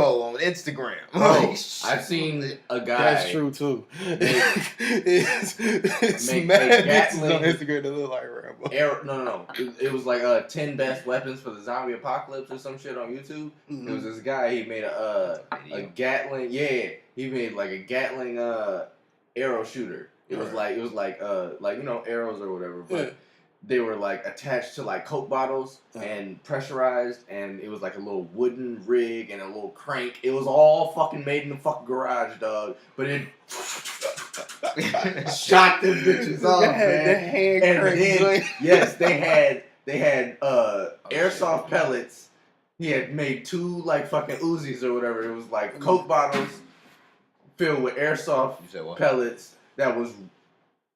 on Instagram. Bro, I've seen a guy. That's true too. It's mad bitches on Instagram that look like Rambo. No. It was like 10 best weapons for the zombie apocalypse or some shit on YouTube. Mm-hmm. It was this guy. He made a Gatling. Yeah, he made like a Gatling arrow shooter. It was like arrows or whatever, but they were like attached to like Coke bottles and pressurized, and it was like a little wooden rig and a little crank. It was all fucking made in the fucking garage, dog. But it shot them bitches off, man. The hand And then, yes, they had airsoft pellets. He had made 2 like fucking Uzis or whatever. It was like Coke bottles filled with airsoft pellets that was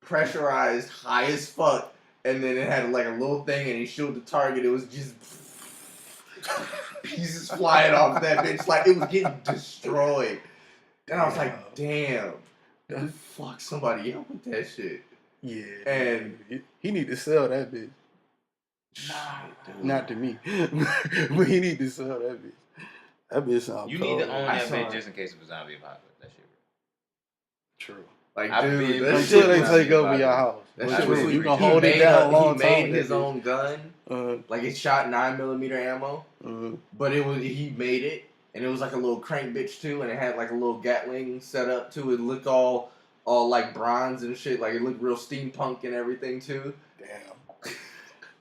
pressurized high as fuck. And then it had like a little thing, and he shot the target. It was just pieces flying off that bitch, like it was getting destroyed. And I was like, "Damn, fuck somebody up with that shit." Yeah, and he need to sell that bitch. Not to me, but he need to sell that bitch. That bitch sound. You cold. need to own that bitch just in case of a zombie apocalypse. That shit. True. Like, dude, until they take over your house. That's true. You gonna hold it down a long time. He made his own gun. Like it shot 9mm ammo, but he made it, and it was like a little crank bitch too, and it had like a little Gatling set up too. It looked all like bronze and shit. Like it looked real steampunk and everything too. Damn,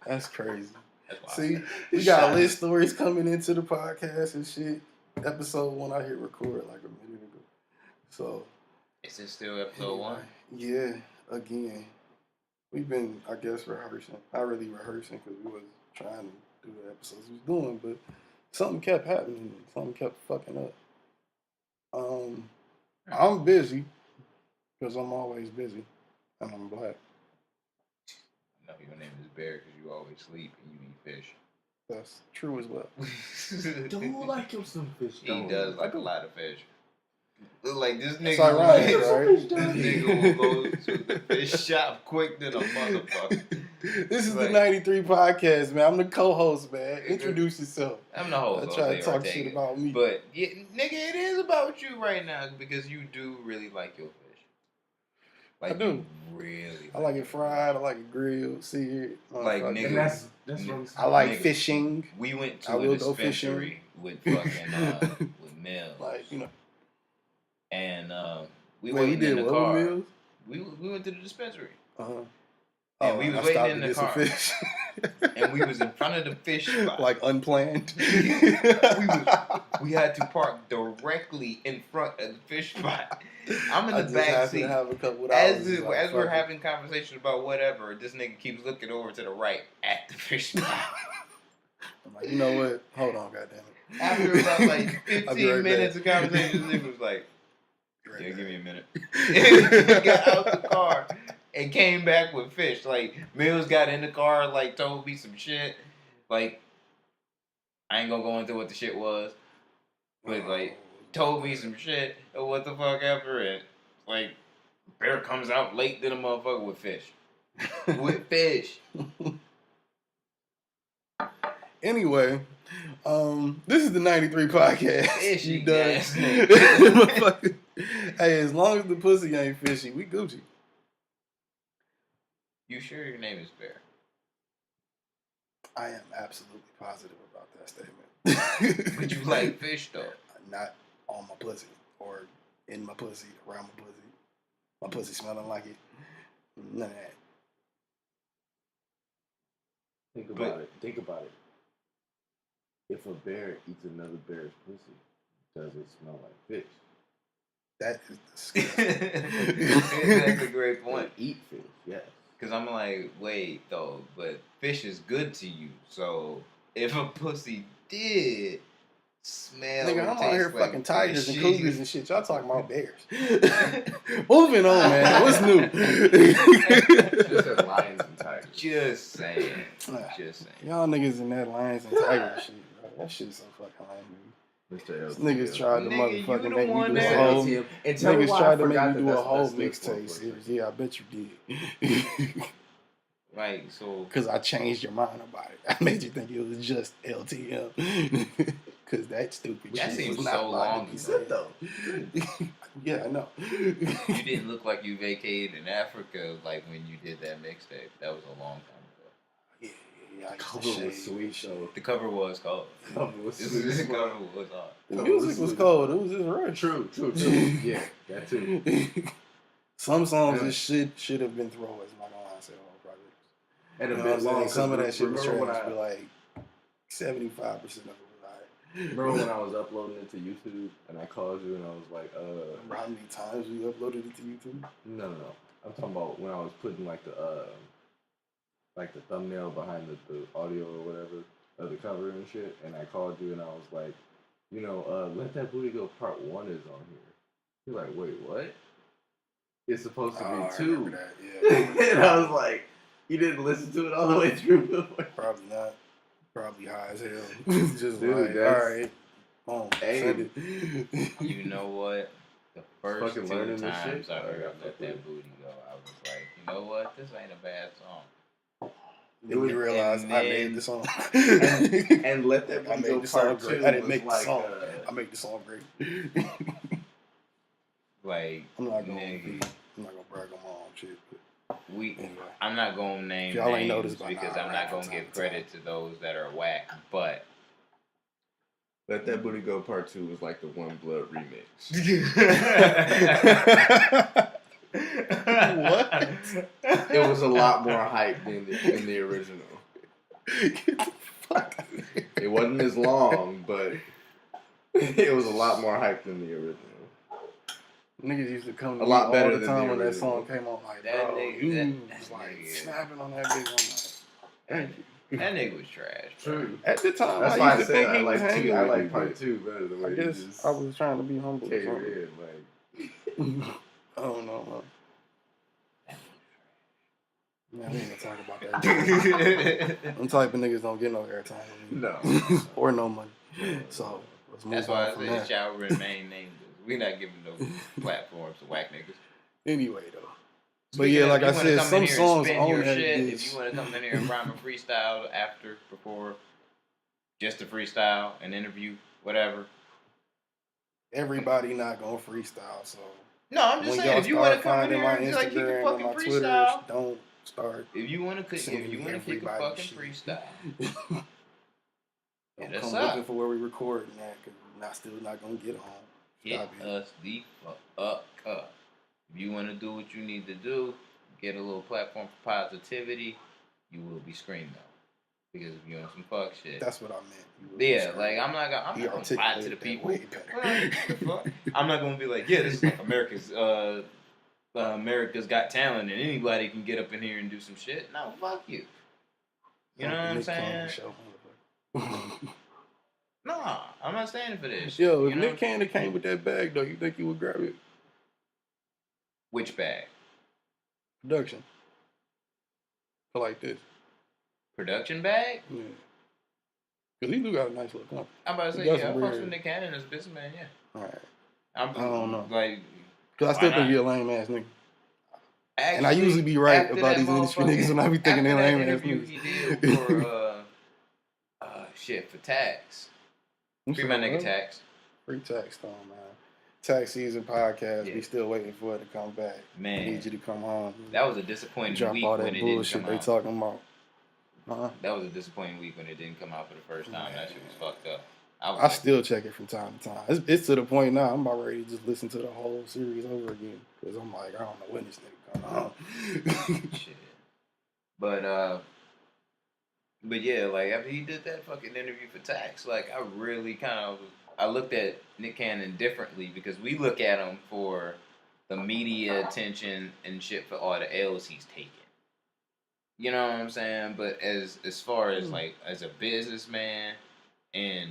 that's crazy. See, we got lit stories coming into the podcast and shit. Episode 1 I hit record like a minute ago. So. Is it still episode 1? Yeah, again. We've been, I guess, rehearsing. Not really rehearsing because we was trying to do the episodes we was doing, but something kept happening. Something kept fucking up. I'm busy because I'm always busy and I'm black. No, your name is Bear because you always sleep and you eat fish. That's true as well. Don't like him some fish. He does like a lot of fish. Like this nigga, it's ironic, right? This nigga will go to the fish shop quick than a motherfucker. This is the 93 podcast, man. I'm the co-host, man. Introduce yourself. I'm the host. I try to talk shit about me, but yeah, nigga, it is about you right now because you do really like your fish. Like, I do. Really. I like it fried. I like it grilled, seared. Like nigga, and that's I like nigga, fishing. We went to a dispensary with fucking with Mills. Like and we wait, waiting in the car. Meals? We went to the dispensary. And we was waiting in the car. Fish. And we was in front of the fish spot. Like unplanned. we had to park directly in front of the fish spot. I'm in the back seat. As we're having conversations about whatever, this nigga keeps looking over to the right at the fish spot. I'm like, you know what? Hold on, goddamn it. After about like 15 minutes of conversation, this nigga was like, yeah, give me a minute. He got out the car and came back with fish. Like, Mills got in the car, like, told me some shit. Like, I ain't gonna go into what the shit was. But, like, told me some shit. And what the fuck ever. And, like, Bear comes out late than a motherfucker with fish. With fish. Anyway, this is the 93 podcast. Fishy, you done. Hey, as long as the pussy ain't fishy, we Gucci. You sure your name is Bear? I am absolutely positive about that statement. But you like fish, though? Not on my pussy or in my pussy, around my pussy. My pussy smelling like it. None of that. Think about it. If a bear eats another bear's pussy, does it smell like fish? That is disgusting. That's a great point. They eat fish, yes. Because I'm like, wait, though, but fish is good to you. So if a pussy did smell, nigga, I'm out here like fucking tigers fish, and cougars and shit. Y'all talking about bears. Moving on, man. What's new? Just said lions and tigers. Just saying. Y'all niggas in that lions and tigers shit, bro. That shit's so fucking lame, man. Niggas tried to motherfucking make me do a whole. Niggas tried to make me do a whole mixtape series. Yeah, I bet you did. Like, so. Because I changed your mind about it. I made you think it was just LTM. Because that stupid that shit seems was so not long to be ago. said, though. Yeah, I know. You didn't look like you vacated in Africa like when you did that mixtape. That was a long time ago. Yeah. The cover was sweet, though. The cover was cold. The cover was The sweet. cover was hot. The music was cold. It was just rush. True. Yeah, that too. Some songs just should have been throwaways. I'm not gonna lie, I said the whole project. And You know a bit long. some of that shit was trash. When But like 75% of it was alright. Remember when I was uploading it to YouTube and I called you and I was like, Remember how many times we uploaded it to YouTube? No. I'm talking about when I was putting like the thumbnail behind the audio or whatever of the cover and shit, and I called you and I was like, Let That Booty Go Part 1 is on here. You're like, wait, what? It's supposed to be 2. I remember that, yeah. And I was like, you didn't listen to it all the way through before? Probably not. Probably high as hell. Just Dude, like, alright. Send it. You know what? The first Fucking 2 learning this times shit? I heard Let That Booty Go, I was like, you know what? This ain't a bad song. Then we realized I made the song. and Let That Booty Go Part 2 I didn't make the like, song. I made the song great. Like, I'm not gonna nigga, brag on my own shit. Anyway. I'm not gonna name Y'all ain't names noticed by because now, I'm right? not gonna give credit to those that are whack. But Let That Booty Go Part 2 was like the One Blood remix. What? It was a lot more hype than the original. Get the fuck out of here. It wasn't as long, but it was a lot more hype than the original. Niggas used to come to A lot me better all the than time the when that original. song came on. Like, That bro, nigga- you that was like nigga- snapping on that bitch. I'm like, thank you. that nigga was trash. Bro. True. At the time, That's I why I used to said think I he was like hanging 2. I with like me, Part but 2 better than I what you guess just I was trying to be humble. Or came something. in. Like, I don't know, man. Man, we ain't gonna talk about that. Them type of niggas don't get no airtime. no. Or no money. So let's move That's on why I from said that. it shall remain nameless. We not giving no platforms to whack niggas. Anyway, though. But Speaking yeah, of, like you I wanna said, come in some here and songs spin on your that shit, bitch. if you want to come in here and rhyme a freestyle after, before, just a freestyle, an interview, whatever. Everybody not gonna freestyle, so No, I'm just when saying, y'all if you want to start come in finding here my and be like, you can Instagram and fucking my Twitter, freestyle. don't start. If you want to kick a fucking everybody shit. freestyle, Don't hit us come up. looking for where we recording at, because we're still not gonna get home. Hit Stop it. us the fuck up. If you want to do what you need to do, get a little platform for positivity, you will be screamed on. Because if you're on some fuck shit. That's what I meant. Yeah, like I'm not gonna lie to the articulated people. way better. I'm not gonna be like, yeah, this is like America's Got Talent and anybody can get up in here and do some shit. No, fuck you. You know what I'm saying? Nah, I'm not standing for this. Yo, if you know? Nick Cannon came with that bag, though, you think he would grab it? Which bag? Production. I like this. Production bag? Yeah. Because he do got a nice little company. I'm about to say, He got yeah, I some fucks bread. with Nick Cannon as a businessman, yeah. Alright. I don't know. Like, Because I still why think not? you're a lame ass nigga. Actually, And I usually be right after about that these industry motherfucking- niggas when I be thinking they after that lame ass interview niggas. he did for for tax. Free my nigga tax. Free tax, though, man. Tax season podcast. Yeah. We still waiting for it to come back. Man. I need you to come home. That was a disappointing Drop week all when that it didn't bullshit come they out. talking about. That was a disappointing week when it didn't come out for the first time. That shit was fucked up. I still check it from time to time. It's to the point now I'm about ready to just listen to the whole series over again because I'm like, I don't know when this nigga coming on. Shit. But yeah, like after he did that fucking interview for tax, like I really I looked at Nick Cannon differently because we look at him for the media attention and shit for all the L's he's taken. You know what I'm saying? But as far as like as a businessman and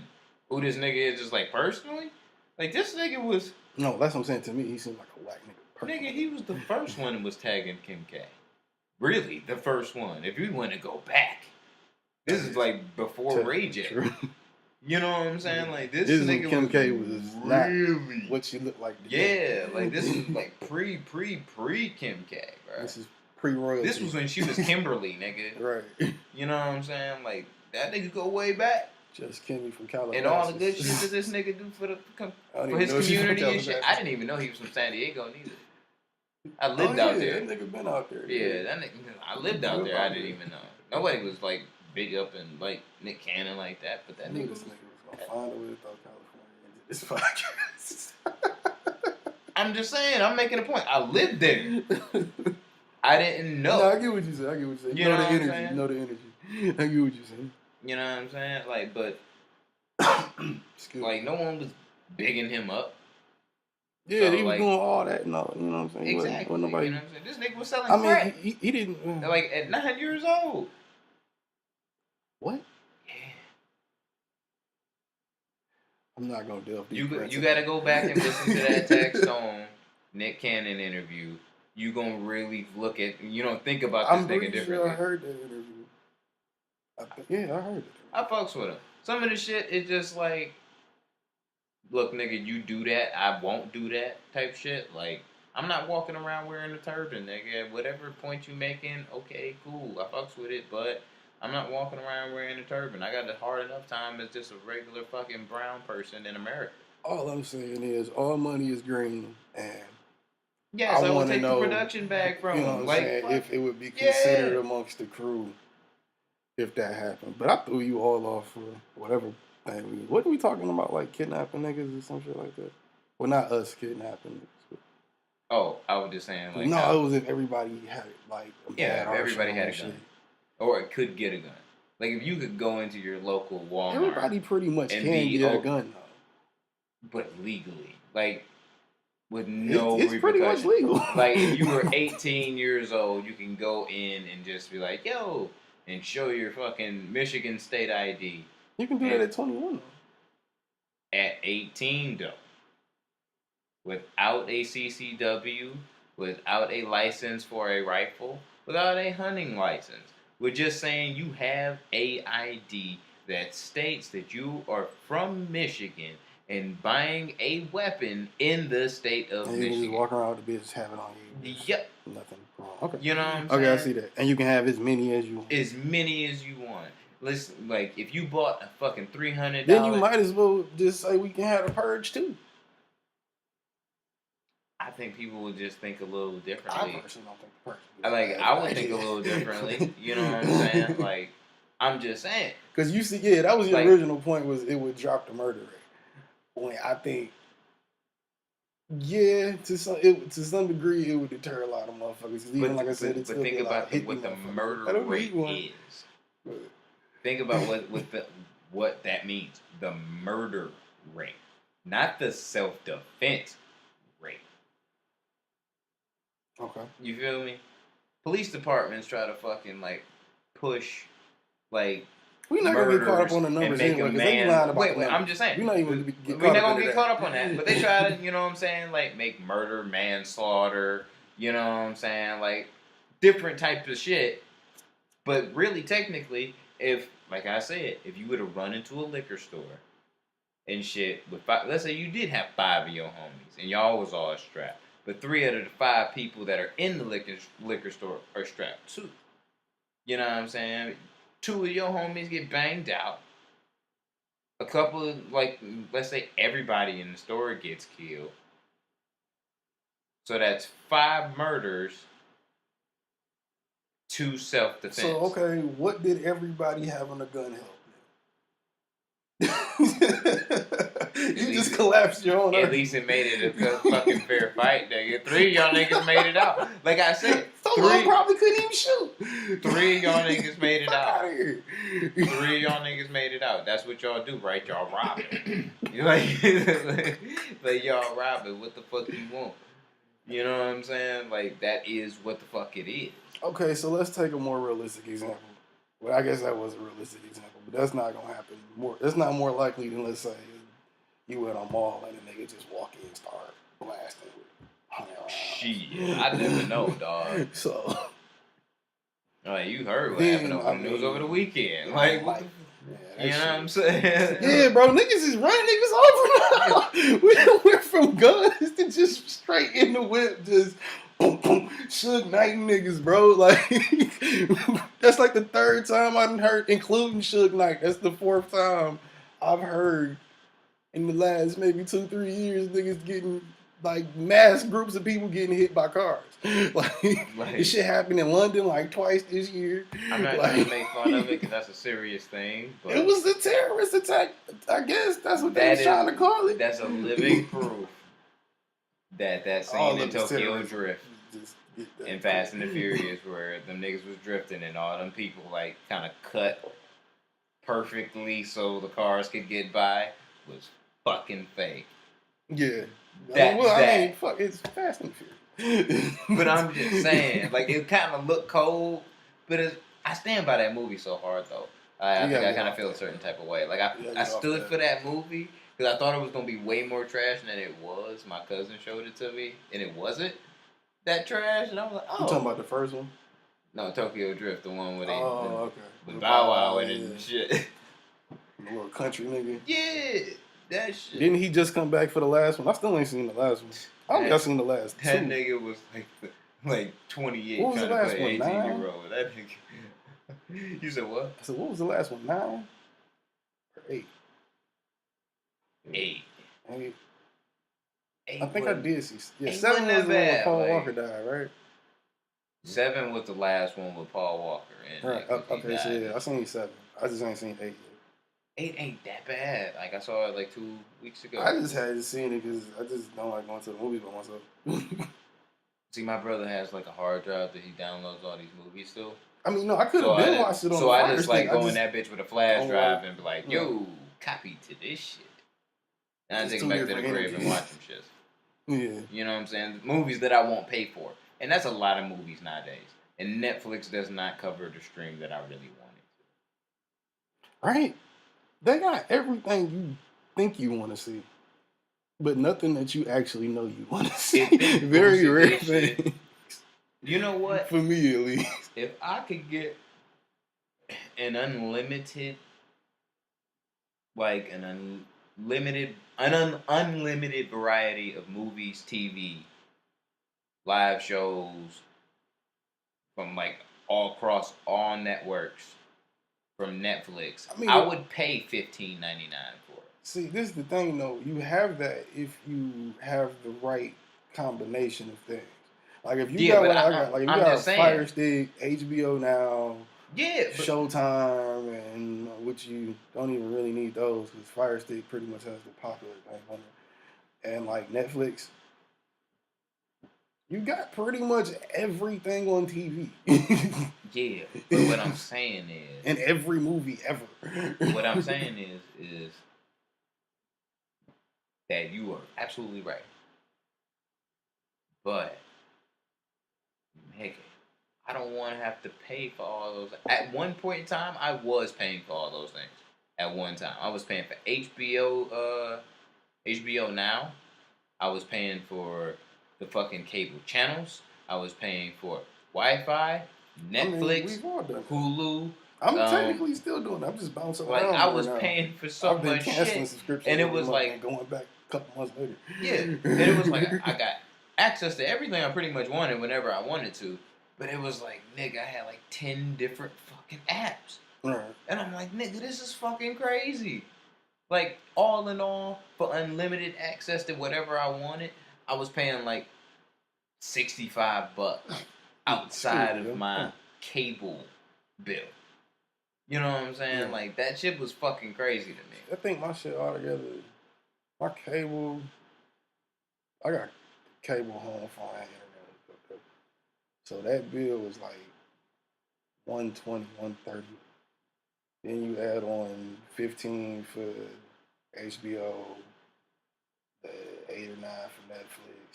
who this nigga is just like personally, like this nigga was No, that's what I'm saying. To me, he seems like a whack nigga. nigga, he was the first one that was tagging Kim K. Really, the first one. If we want to go back, this is like before Ray J. You know what I'm saying? Like this nigga Kim was K was really not what she looked like today. yeah. Like this is like pre Kim K, bro. This is pre-royalty. This was when she was Kimberly, nigga. Right. You know what I'm saying? Like that nigga go way back. Just Kenny from Calabasas. And all the good shit that this nigga do for his community and shit. I didn't even know he was from San Diego neither. I lived out there. That nigga been out there. Yeah, that nigga. I lived out there. I didn't even know. Nobody was like big up and like Nick Cannon like that, but that nigga. This nigga was gonna find a way to throw California into this podcast. I'm just saying. I'm making a point. I lived there. I didn't know. No, I get what you said. You know the energy. You know the energy. I get what you saying. You know what I'm saying? Like, but like no one was bigging him up. Yeah, so, he was doing all that and all. You know what I'm saying? Exactly. Nobody, you know what I'm saying? This nigga was selling crack. He didn't. Like at 9 years old. What? Yeah. I'm not gonna delve deep. You gotta go back and listen to that Text on Nick Cannon interview. You gonna really look at, think about this nigga differently. Sure I heard that interview. I heard it. I fucks with him. Some of the shit is just like, look, nigga, you do that, I won't do that type shit. Like, I'm not walking around wearing a turban, nigga. Whatever point you making, okay, cool, I fucks with it, but I'm not walking around wearing a turban. I got a hard enough time as just a regular fucking brown person in America. All I'm saying is, all money is green, and yes, I would take the production bag from him. Like, if it would be considered amongst the crew, if that happened. But I threw you all off for whatever thing. What are we talking about? Like kidnapping niggas or some shit like that? Well, not us kidnapping niggas. But... Oh, I was just saying like. No, it was if everybody had like. If everybody had a gun, or it could get a gun. Like if you could go into your local Walmart. Everybody pretty much can get a gun though. But legally, like. With no it's pretty much legal. Like if you were 18 years old, you can go in and just be like, yo, and show your fucking Michigan State ID. You can do that at 21 though. At 18 though. Without a CCW, without a license for a rifle, without a hunting license. We're just saying you have a ID that states that you are from Michigan and buying a weapon in the state of Michigan. You can just walk around with the bitch having on you. Yep. Nothing wrong. Okay. You know what I'm saying? Okay, I see that. And you can have as many as you want. As many as you want. Listen, like, if you bought a fucking $300... Then you might as well just say we can have a purge, too. I think people would just think a little differently. I personally don't think the purge. I would think a little differently. You know what I'm saying? Like, I'm just saying. Because you see, that was your original point, was it would drop the murder rate. When I think, to some degree, it would deter a lot of motherfuckers. Even like I said, it's but think about what the murder rate is. Think about what that means. The murder rate, not the self-defense rate. Okay. You feel me? Police departments try to fucking like push like. We're not going to get caught up on the numbers anyway, because they lying about the numbers. I'm just saying. We're not even going to get caught up on that. But they try to, you know what I'm saying, like make murder, manslaughter, you know what I'm saying, like different types of shit. But really, technically, if, like I said, if you were to run into a liquor store and shit, with let's say you did have 5 of your homies and y'all was all strapped, but 3 out of the 5 people that are in the liquor store are strapped too. You know what I'm saying? 2 of your homies get banged out. A couple of, like, let's say everybody in the store gets killed. So that's 5 murders, 2 self-defense. So, okay, what did everybody having a gun help? You just collapsed your own. At least it made it a fucking fair fight, nigga. 3 of y'all niggas made it out. Like I said, 3 probably couldn't even shoot. 3 of y'all niggas made it out. 3 of y'all niggas made it out. That's what y'all do, right? Y'all robbing. like y'all robbing. What the fuck you want? You know what I'm saying? Like that is what the fuck it is. Okay, so let's take a more realistic example. Well, I guess that was a realistic example, but that's not gonna happen. It's not more likely than, let's say, you at a mall and a nigga just walk in and start blasting with. Shit, I never know, dog. So, like you heard what happened on the news over the weekend, like. You know what I'm saying? Yeah, bro, niggas is running niggas over now. We went from guns to just straight in the whip, just boom, boom, Suge Knight niggas, bro. Like, that's like the 3rd time I done heard, including Suge Knight. That's the 4th time I've heard in the last maybe 2-3 years, niggas getting like mass groups of people getting hit by cars. Like this shit happened in London like twice this year. I'm not trying to make fun of it because that's a serious thing. But it was a terrorist attack. I guess that's what they was trying to call it. That's a living proof that scene in Tokyo Drift in Fast and the Furious where them niggas was drifting and all them people like kind of cut perfectly so the cars could get by was fucking fake. Yeah. I mean, fuck, it's Fast and Furious. But I'm just saying, like, it kind of looked cold, but I stand by that movie so hard, though. I think I kind of feel a certain type of way. Like, I stood for that movie because I thought it was going to be way more trash than it was. My cousin showed it to me, and it wasn't that trash, and I was like, oh. You talking about the first one? No, Tokyo Drift, the one where they with Bow Wow in it and shit. The little country nigga. Yeah. That shit. Didn't he just come back for the last one? I still ain't seen the last one. I think I seen the last two. That nigga was like 28 what was trying the last to play one, 18-year-old. That nigga. You said what? I said, what was the last one? 9 or 8? 8. I think I did see. Yeah, 8 7 was the one where Paul like, Walker died, right? 7 was the last one with Paul Walker. And right. Okay, so yeah, I seen 7. I just ain't seen 8 yet. 8 ain't that bad. Like, I saw it like 2 weeks ago. I just had to see it because I just don't like going to the movies by myself. See, my brother has like a hard drive that he downloads all these movies still. I mean, no, I could have been watched it on. So I just like go in that bitch with a flash drive and be like, yo, copy to this shit. And I take it back to the crib and watch them shits. Yeah. You know what I'm saying? Movies that I won't pay for. And that's a lot of movies nowadays. And Netflix does not cover the stream that I really wanted to. Right. They got everything you think you want to see, but nothing that you actually know you want to see. Very rare thing. You know what? For me, at least. If I could get an unlimited variety of movies, TV, live shows from like all across all networks. From Netflix, I would pay $15.99 for it. See, this is the thing, though. You have that if you have the right combination of things. Like if you got what I got, like if you got Fire Stick, HBO Now, Showtime, and which you don't even really need those because Fire Stick pretty much has the popular thing on it, and like Netflix. You got pretty much everything on TV. Yeah, but what I'm saying is... in every movie ever. What I'm saying is that you are absolutely right. But, nigga, I don't want to have to pay for all those... At one point in time, I was paying for all those things. At one time. I was paying for HBO Now. I was paying for... the fucking cable channels. I was paying for Wi-Fi, Netflix, Hulu. I'm technically still doing it. I'm just bouncing around. Like I was paying for so much shit, and it was like going back a couple months later. Yeah, and it was like I got access to everything I pretty much wanted whenever I wanted to. But it was like, nigga, I had like 10 different fucking apps, and I'm like, nigga, this is fucking crazy. Like all in all, for unlimited access to whatever I wanted. I was paying like $65 outside of my cable bill. You know what I'm saying? Yeah. Like that shit was fucking crazy to me. I think my shit altogether, my cable, I got cable, home phone, and internet. So that bill was like $120, $130. Then you add on $15 for HBO. 8 or 9 for Netflix,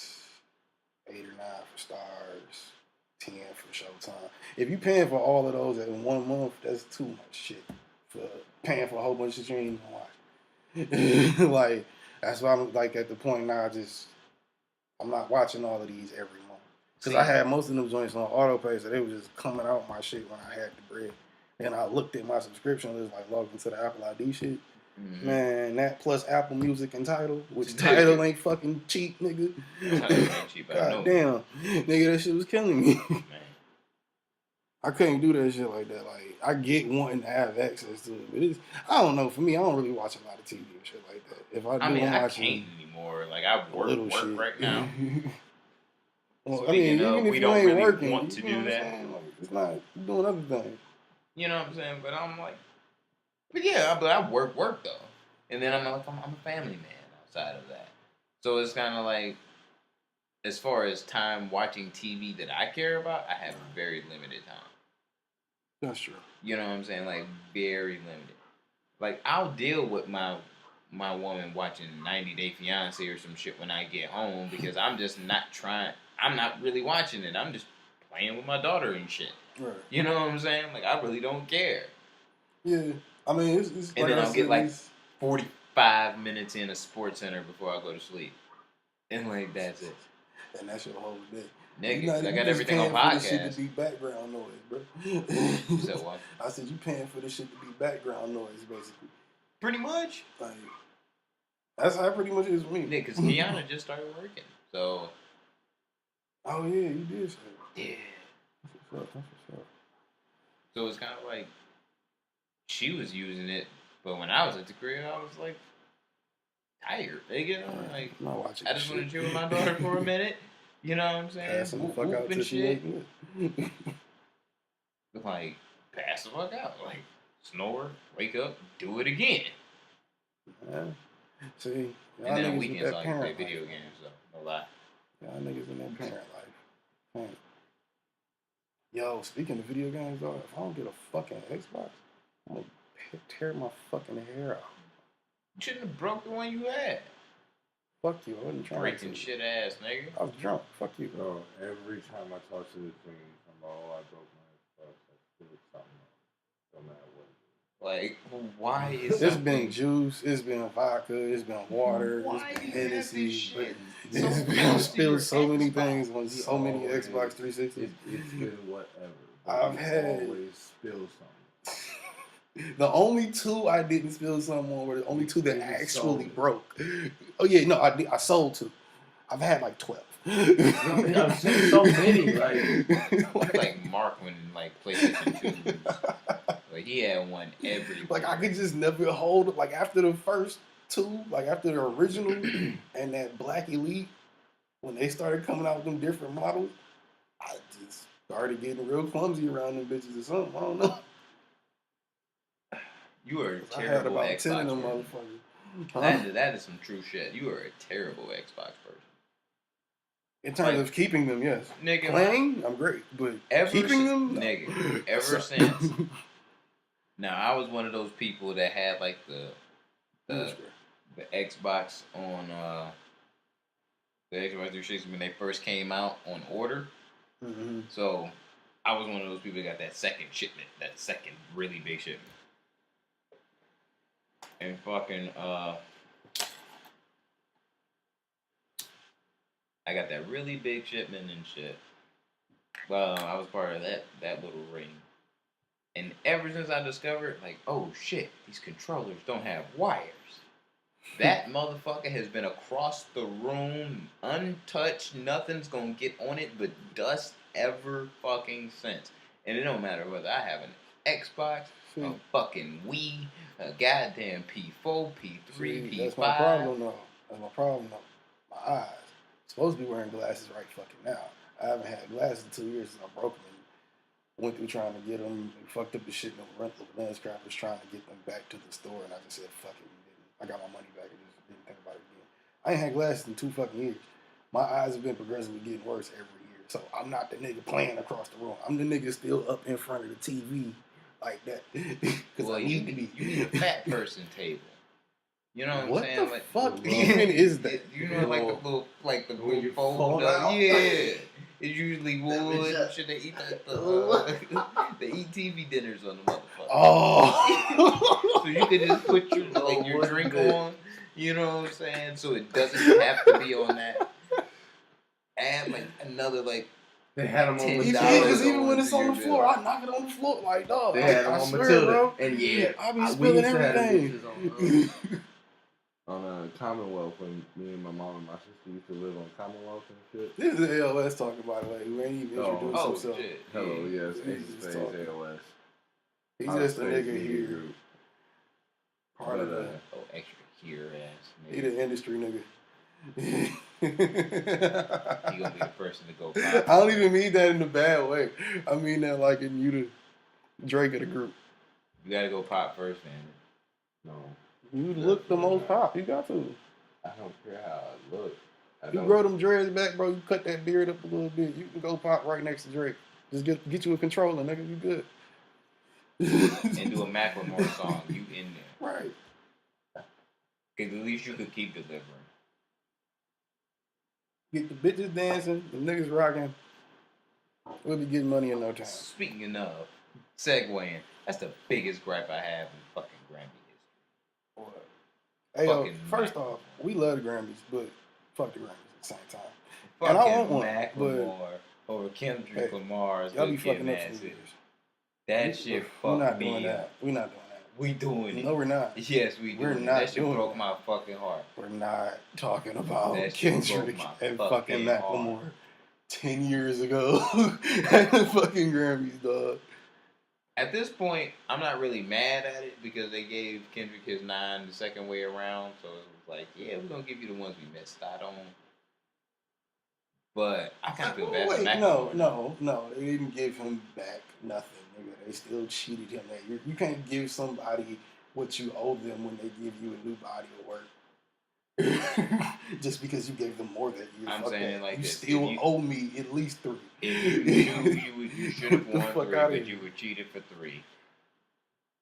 8 or 9 for Stars, 10 for Showtime. If you paying for all of those in 1 month, that's too much shit for paying for a whole bunch of shit you ain't even watch. Like that's why I'm like at the point now. I'm not watching all of these every month because I had most of them joints on auto pay, so they was just coming out my shit when I had the bread. And I looked at my subscription list, like logged into the Apple ID shit. Mm-hmm. Man, that plus Apple Music and Tidal, which Tidal ain't fucking cheap, nigga. Tidal ain't cheap, God damn. Nigga, that shit was killing me. Man. I couldn't do that shit like that. Like, I get wanting to have access to it, but I don't know. For me, I don't really watch a lot of TV and shit like that. If I do, I'm watching. I can't anymore. Like, I work shit right now. Well, I mean, even if you ain't really working, want to do that. Like, it's not you're doing other things. You know what I'm saying? But I'm like, but yeah, but I work though, and then I'm like, I'm a family man outside of that. So it's kind of like, as far as time watching TV that I care about, I have very limited time. That's true. You know what I'm saying? Like, very limited. Like, I'll deal with my woman watching 90 Day Fiance or some shit when I get home because I'm just not trying. I'm not really watching it. I'm just playing with my daughter and shit. Right. You know what I'm saying? Like, I really don't care. Yeah. I mean, it's and then I'll get like 45 minutes in a Sports Center before I go to sleep. And like, that's it. And that's your whole day. Nigga, I got everything on podcast. This shit to be background noise, bro. You said what? I said you paying for this shit to be background noise, basically. Pretty much. Like, that's how it pretty much is for me. Yeah, because Kiana just started working, so. Oh yeah, you did say that. Yeah. That's what's up. So it's kind of like she was using it, but when I was at the crib, I was like tired. Like, I'm not watching I just want to chill with my daughter for a minute. You know what I'm saying? Pass the fuck out to shit. Like, pass the fuck out. Like, snore, wake up, do it again. Yeah. See, and then on weekends, I play video games, so no lie. Y'all niggas in that parent life. Man. Yo, speaking of video games, though, if I don't get a fucking Xbox, I'm gonna tear my fucking hair out. You shouldn't have broke the one you had. Fuck you, I wasn't trying breaking shit ass, nigga. I was drunk. Fuck you. Bro, every time I talk to this thing, I'm like, oh, I broke my Xbox. I feel something. No matter what. Like, why is it's been juice, it's been vodka, it's been water, it's been Hennessy. It's been spilled so many things on so many Xbox 360s. It's been whatever. I've had always spill something. The only two I didn't spill something on were the only two that actually broke. Oh yeah, no, I sold two. I've had like 12. I've seen so many, like Mark when like PlayStation 2. Like, he had one every. Like, I could just never hold it. Like, after the first two, like, after the original and that Black Elite, when they started coming out with them different models, I just started getting real clumsy around them bitches or something. I don't know. You are a terrible Xbox 10 of them motherfuckers. That is some true shit. You are a terrible Xbox person. In terms of keeping them, yes. Nigga, playing, I'm great. But keeping them? No. Nigga, ever since... Now, I was one of those people that had, like, the Xbox on, the Xbox 360 when they first came out on order. Mm-hmm. So, I was one of those people that got that second shipment, that second really big shipment. And fucking, I got that really big shipment and shit. Well, I was part of that little ring. And ever since I discovered, like, oh shit, these controllers don't have wires. That motherfucker has been across the room, untouched. Nothing's gonna get on it but dust ever fucking since. And it don't matter whether I have an Xbox, a fucking Wii, a goddamn P4, P3, P5. That's my problem though. My eyes. I'm supposed to be wearing glasses right fucking now. I haven't had glasses in 2 years since I broke them. Went through trying to get them, fucked up the shit in the rental lens crackers trying to get them back to the store, and I just said, fuck it, I got my money back and just didn't think about it again. I ain't had glasses in 2 fucking years. My eyes have been progressively getting worse every year, so I'm not the nigga playing across the room. I'm the nigga still up in front of the TV like that. Well, you need a fat person table. You know what I'm saying? What the fuck even is that? You know, like the little fold up. Yeah. It's usually wood and shit. They eat they eat TV dinners on the motherfucker. Oh. So you could just put your drink on. You know what I'm saying? So it doesn't have to be on that. Add like another like. They had them on Matilda. Because even when it's on the floor, I knock it on the floor like dog. They had them on Matilda, bro. And I be spilling everything. on Commonwealth when me and my mom and my sister used to live on Commonwealth and shit. This is ALS talking about it. Like, who ain't even introduced himself. Shit. Hello, yes, He's Spades ALS. He's just a nigga here. Group. Part of the extra here ass nigga. He the industry nigga. He gonna be the person to go pop. I don't even mean that in a bad way. I mean that like in you the Drake of the group. You gotta go pop first, man. No. You look the most pop. You got to. I don't care how I look. You grow them dreads back, bro. You cut that beard up a little bit. You can go pop right next to Drake. Just get you a controller, nigga. You good. And do a Macklemore song. You in there. Right. Because at least you could keep delivering. Get the bitches dancing, the niggas rocking. We'll be getting money in no time. Speaking of, segueing, that's the biggest gripe I have in fucking Grammy history. Hey, yo, first off, we love the Grammys, but fuck the Grammys at the same time. Fucking and I want one, Macklemore over Kendrick Lamar's y'all be fucking up ass. some years. That shit fucked me up. We're not doing that. We doing it. No, we're not. Yes, we doing it. That shit broke my fucking heart. We're not talking about Kendrick and fucking Macklemore 10 years ago at the fucking Grammys, dog. At this point, I'm not really mad at it because they gave Kendrick his 9 the second way around. So it was like, yeah, we're going to give you the ones we missed out on. But I kind of feel bad for Macklemore. No. They didn't give him back nothing, nigga. They still cheated him that year. You can't give somebody what you owe them when they give you a new body of work. Just because you gave them more that year. I'm saying it like you this. still owe me at least 3. If you should have won 3, but you were cheated for 3.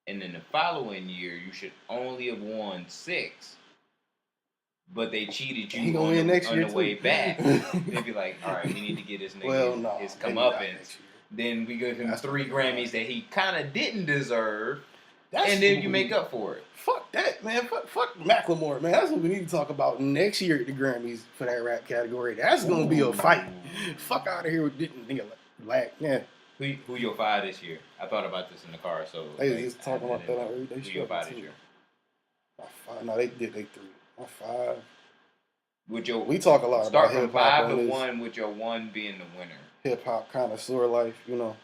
And then the following year, you should only have won 6. But they cheated you on the way back. They'd be like, all right, we need to get this nigga his comeuppance. Then we give him 3 Grammys that he kind of didn't deserve. And then you make up for it. Fuck that, man. Fuck Macklemore, man. That's what we need to talk about next year at the Grammys for that rap category. That's going to be a fight. Fuck out of here with nigga like, yeah. Who your 5 this year? I thought about this in the car, so. They just talking about that already. Who your 5 this year? My 5. No, they did. They 3. My 5. We talk a lot about hip hop. Start from 5 to 1, with your 1 being the winner. Hip hop connoisseur life, you know.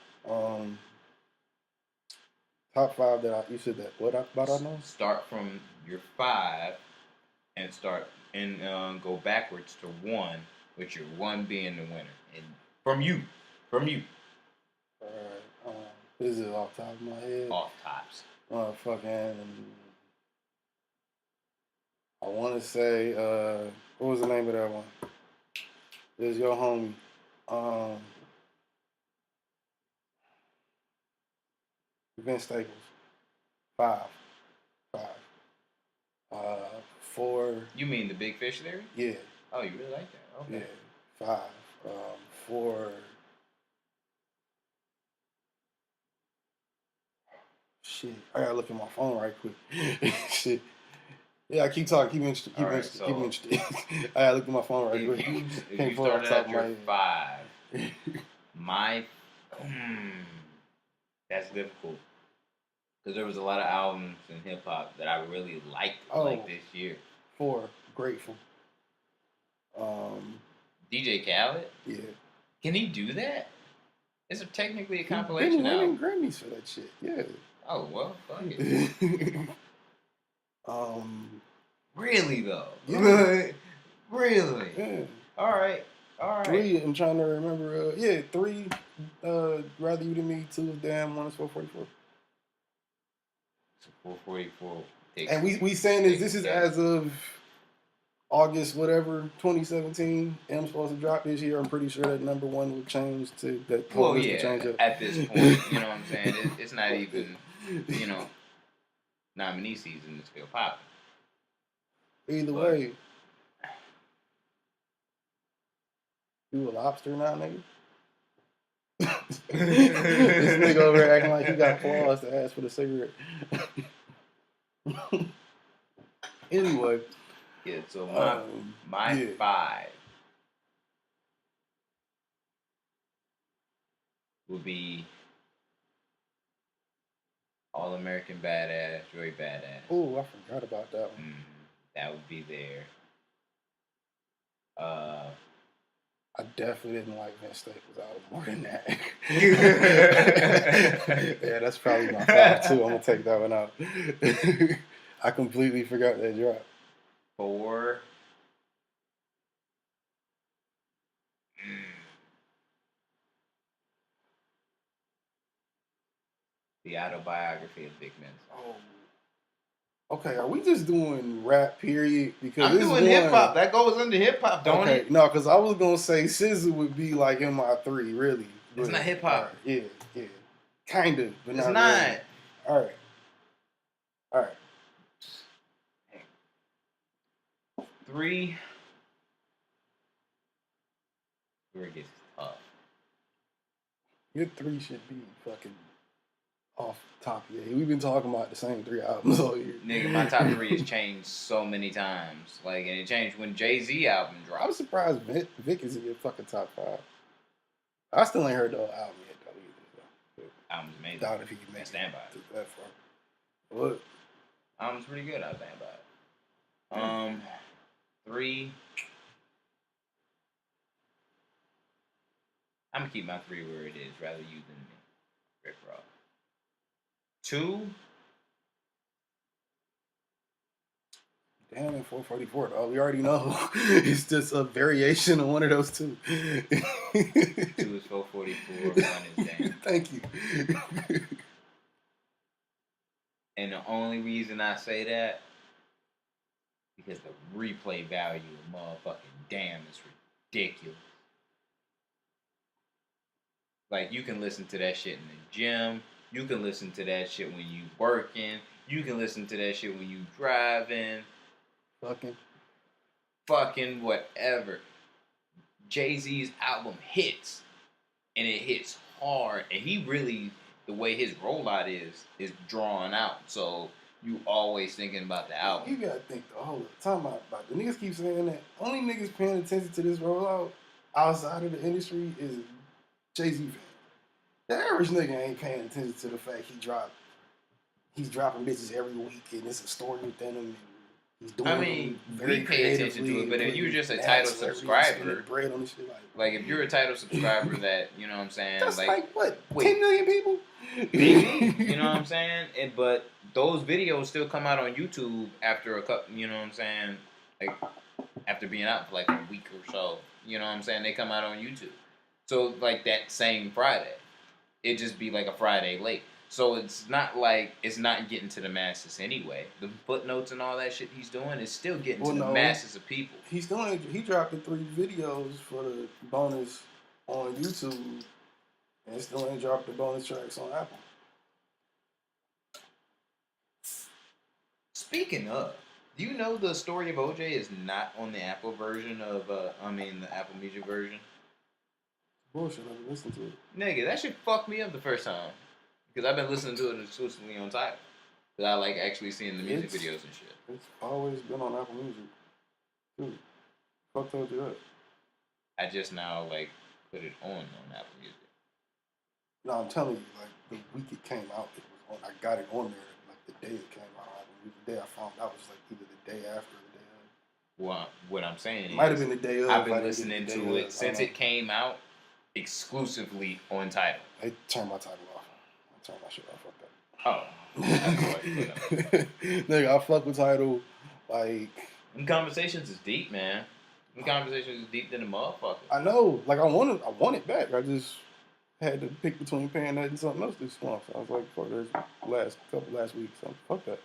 Top 5 that you said that. What about I know? Start from your 5 and go backwards to 1, with your 1 being the winner. And from you. All right. This is off top of my head. Off tops. I want to say, what was the name of that one? It was your homie. Vince Staples. 5. 4. You mean the Big Fish theory? Yeah. Oh, you really like that? Okay. Yeah. 5. 4. Shit. I gotta look at my phone right quick. Shit. Yeah, keep talking. Keep interested. Keep interested. I gotta look at my phone right quick. If you started at your 5, that's difficult. Because there was a lot of albums in hip hop that I really liked this year. 4, Grateful. DJ Khaled? Yeah. Can he do that? It's technically a compilation album. He's winning Grammys for that shit. Yeah. Oh, well, fuck it. Really, though? Yeah. Really? Yeah. All right. 3, I'm trying to remember. 3, Rather You Than Me. 2 is Damn. 1 is 444. So 444. And we saying this is as of August, whatever, 2017. M's supposed to drop this year. I'm pretty sure that number 1 will change to that. Well, yeah, change up. At this point, you know what I'm saying? It's not even, nominee season is still popping. Either way. You a lobster now, nigga? This nigga over here acting like he got claws to ask for the cigarette. Anyway. Yeah, so my 5 would be All American Badass, Joey Badass. Oh, I forgot about that one. That would be there. I definitely didn't like Vince Staples album more than that. Yeah, that's probably my 5 too. I'm gonna take that one out. I completely forgot that drop. 4. The autobiography of Big Men's. Oh. Okay, are we just doing rap, period? Because I'm doing hip hop. That goes under hip hop, don't it? No, because I was gonna say SZA would be like in my 3, really. It's not hip hop. Right, yeah, kind of, but it's not. Really. All right. 3. Where it gets tough. Your 3 should be fucking off top. Yeah, we've been talking about the same 3 albums all year. Nigga, my top 3 has changed so many times. Like, and it changed when Jay-Z album dropped. I was surprised Vic is in your fucking top 5. I still ain't heard the whole album yet, though. Album's amazing. Doubt if he can make it stand by it. That far. What? Album's pretty good. I stand by it. 3. I'm gonna keep my 3 where it is, rather you than me. Rick Ross. 2. Damn, 444, though. We already know. It's just a variation of one of those 2. 2 is 444. 1 is Damn. Thank you. And the only reason I say that, because the replay value of motherfucking Damn is ridiculous. Like, you can listen to that shit in the gym. You can listen to that shit when you working. You can listen to that shit when you driving. Fucking whatever. Jay-Z's album hits. And it hits hard. And he really, the way his rollout is drawn out. So you always thinking about the album. You gotta think the whole time about the niggas keep saying that. Only niggas paying attention to this rollout outside of the industry is Jay-Z fan. The average nigga ain't paying attention to the fact he's dropping bitches every week and it's a story within him. And he's doing we pay attention to it, but if you're just a title subscriber, bread on this shit, like if you're a title subscriber that, you know what I'm saying? That's like what? Wait, 10 million people? Maybe, you know what I'm saying? But those videos still come out on YouTube after a couple, you know what I'm saying? Like, after being out for like a week or so, you know what I'm saying? They come out on YouTube. So, like that same Friday, it just be like a Friday late. So it's not like it's not getting to the masses anyway. The footnotes and all that shit he's doing is still getting to the masses of people. He dropped the 3 videos for the bonus on YouTube, and still ain't dropped the bonus tracks on Apple. Speaking of, do you know the story of OJ is not on the Apple version of the Apple Music version? Bullshit, I haven't listened to it. Nigga, that shit fucked me up the first time. Because I've been listening to it exclusively on Tidal. Because I like actually seeing the music videos and shit. It's always been on Apple Music. Dude, fuck told you that? I just now, like, put it on Apple Music. No, I'm telling you, like, the week it came out, it was on. I got it on there, like, the day it came out on Apple Music. The day I found out was, like, either the day after or the day of. Well, what I'm saying might have been the day of. I've been listening to it since it came out exclusively on Tidal. They turned my Tidal off. I turned my shit off. Fuck that. Oh. Nigga, I fuck with Tidal, like... Them conversations is deep, man. Them conversations is deep than a motherfucker. I know. Like, I want it back. I just had to pick between paying that and something else this month. So I was like, fuck, there's last week. So fuck that.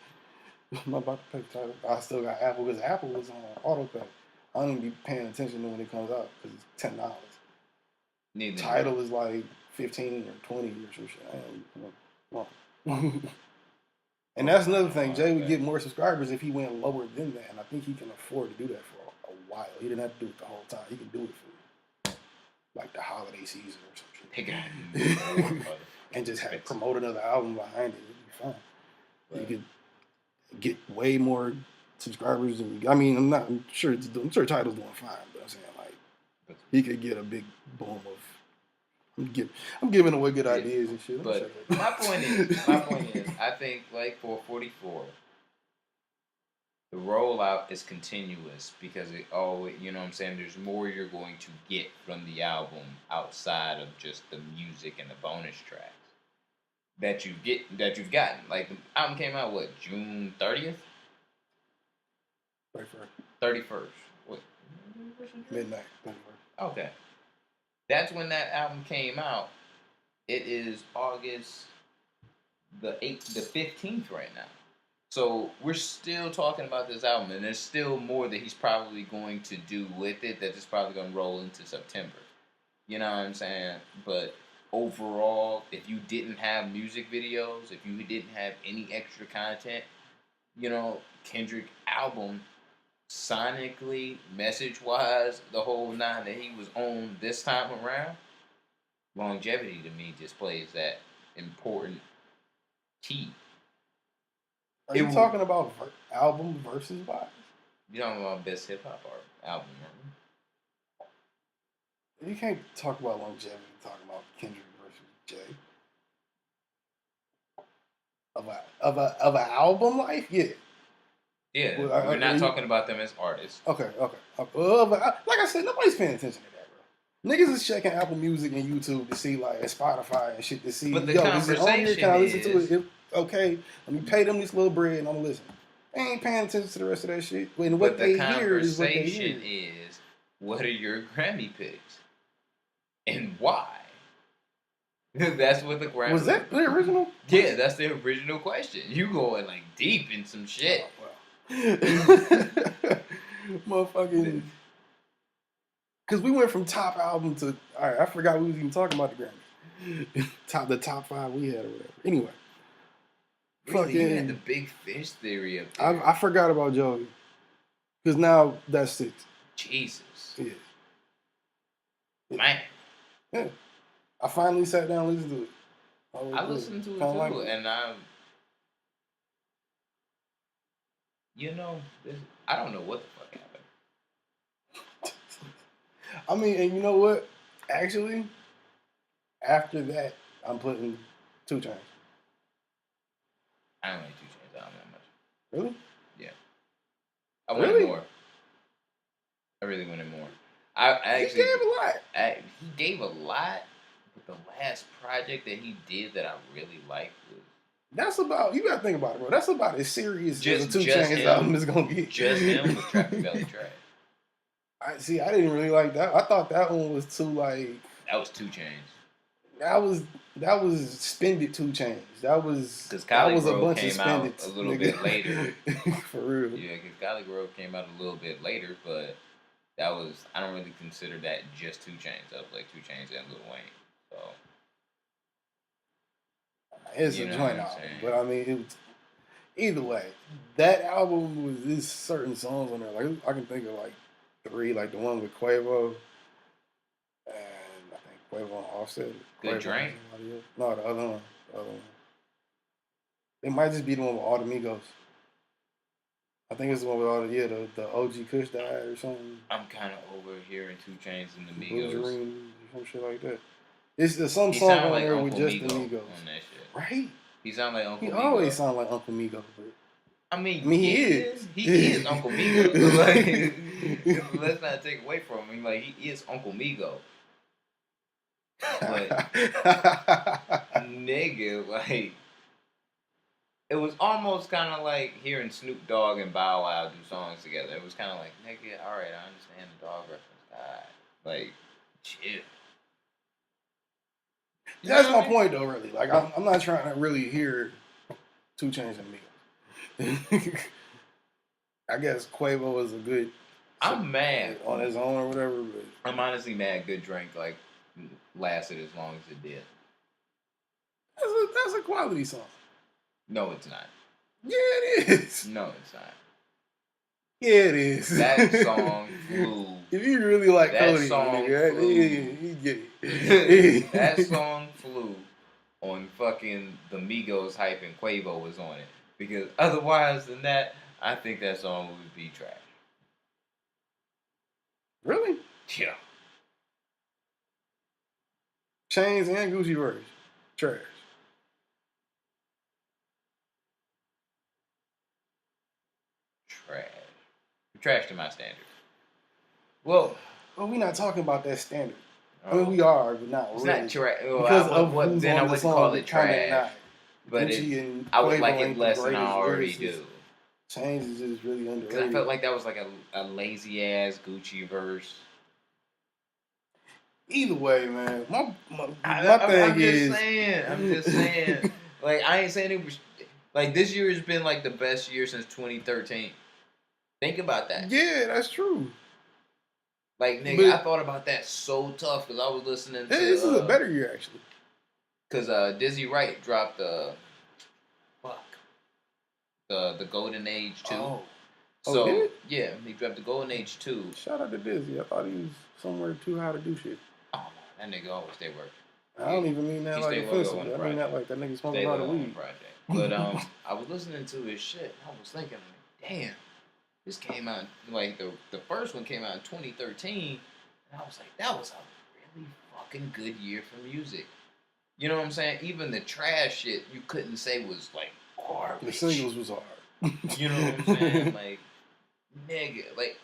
I'm not about to pay for Tidal. I still got Apple because Apple was on auto pay. I don't even be paying attention to when it comes out because it's $10. Neither. Tidal is like 15 or 20 or some shit. I ain't, and that's another thing. Jay would get more subscribers if he went lower than that, and I think he can afford to do that for a while. He didn't have to do it the whole time. He can do it for like the holiday season or some shit. And just have promote another album behind it. It'd be fine. Right. You could get way more subscribers. I'm sure Tidal's doing fine, but I'm saying like he could get a big boom of. I'm giving away good ideas and shit. But my point is, I think like 444 The rollout is continuous because it always, you know what I'm saying, there's more you're going to get from the album outside of just the music and the bonus tracks that you've gotten. Like the album came out June 30th? 31st. What? Midnight. 31st. Okay. That's when that album came out. It is August the 15th right now. So we're still talking about this album, and there's still more that he's probably going to do with it that is probably going to roll into September. You know what I'm saying? But overall, if you didn't have music videos, if you didn't have any extra content, Kendrick album, sonically, message-wise, the whole nine that he was on this time around, longevity to me just plays that important key. Are you talking about album versus vibes? You're talking about best hip hop album, right? You can't talk about longevity talking about Kendrick versus Jay. Of an album life, yeah. Yeah, we're not talking about them as artists. Okay. Like I said, nobody's paying attention to that, bro. Niggas is checking Apple Music and YouTube to see, like, and Spotify and shit to see. But the conversation can I listen to it? Okay, let me pay them this little bread and I'm gonna listen. They ain't paying attention to the rest of that shit. And what they hear is what they hear. The conversation is, what are your Grammy picks? And why? That's what the Grammy... Was that the original? Yeah, that's the original question. You going, like, deep in some shit. Oh, well. Motherfucking... Because we went from top album to... Alright, I forgot we was even talking about the Grammy. The top 5 we had or whatever. Anyway. Really, you had the Big Fish theory up there. I forgot about Joey. Because now that's 6. Jesus. Yeah. Man. Yeah. I finally sat down and listened to it. I listened to it too, and I don't know what the fuck happened. I mean, and you know what? Actually, after that, I'm putting 2 Chainz. I don't like 2 Chainz. I don't that much. Really? Yeah. I wanted more. I really wanted more. I actually... He gave a lot. He gave a lot, but the last project that he did that I really liked was... That's about... You gotta think about it, bro. That's about as serious as a 2 Chainz album is gonna get. Just him with Trap Belly Trash. I didn't really like that. I thought that one was too, like... That was 2 Chainz. That was Spended 2 Chainz. That was a bunch came of out a little bit later. For real. Yeah, because Cali Grove came out a little bit later, but that was... I don't really consider that just 2 Chainz. That was like 2 Chainz and Lil Wayne. So... It's a joint album, but I mean, it was, either way, that album was these certain songs on there. Like I can think of like 3, like the one with Quavo, and I think Quavo and Offset. Good Drink? No, the other one. It might just be the one with all the Migos. I think it's the one with all the OG Kush died or something. I'm kind of over hearing 2 Chainz and the Migos. Or some shit like that. It's some song on there with just the Migos. On that shit. Right? He sound like Uncle Migo. He always sound like Uncle Migo. But... I mean, he is. He is Uncle Migo. Like, let's not take away from him. Like, he is Uncle Migo. But, nigga, like, it was almost kind of like hearing Snoop Dogg and Bow Wow do songs together. It was kind of like, nigga, all right, I understand the dog reference. God, like, chill. That's my point, though. Really, like I'm not trying to really hear 2 Chainz and Migos. I guess Quavo was a good. I'm mad on his own or whatever. But I'm honestly mad. Good Drink like lasted as long as it did. That's a quality song. No, it's not. Yeah, it is. No, it's not. Yeah, it is. That song flew. If you really like that Cody, song nigga, flew. You get it. That song flew on fucking the Migos hype and Quavo was on it. Because otherwise than that, I think that song would be trash. Really? Yeah. Chains and Gucci version. Trash. Trash. trash to my standards. Well, we're not talking about that standard. I mean, we are, but not it's really. not trash. Well, because I of would, who's then on I the wouldn't song, call it trash. not. But I would like it less than I already do. Change is just really underrated. Because I felt like that was like a lazy ass Gucci verse. Either way, man, my thing is. I'm just saying. Like, I ain't saying it was. Like, this year has been like the best year since 2013. Think about that. Yeah, that's true. Like, nigga, I thought about that so tough because I was listening to. This is a better year, actually. Because Dizzy Wright dropped the Golden Age 2. Oh. So, did it? Yeah, he dropped the Golden Age 2. Shout out to Bizzy. I thought he was somewhere too high to do shit. Oh, that nigga always stay working. I don't even mean that like offensively. I mean that like that nigga smoking a lot of weed. But I was listening to his shit. I was thinking, like, damn, this came out like the first one came out in 2013, and I was like, that was a really fucking good year for music. You know what I'm saying? Even the trash shit you couldn't say was like garbage. The singles was hard. You know what I'm saying? Like, nigga, like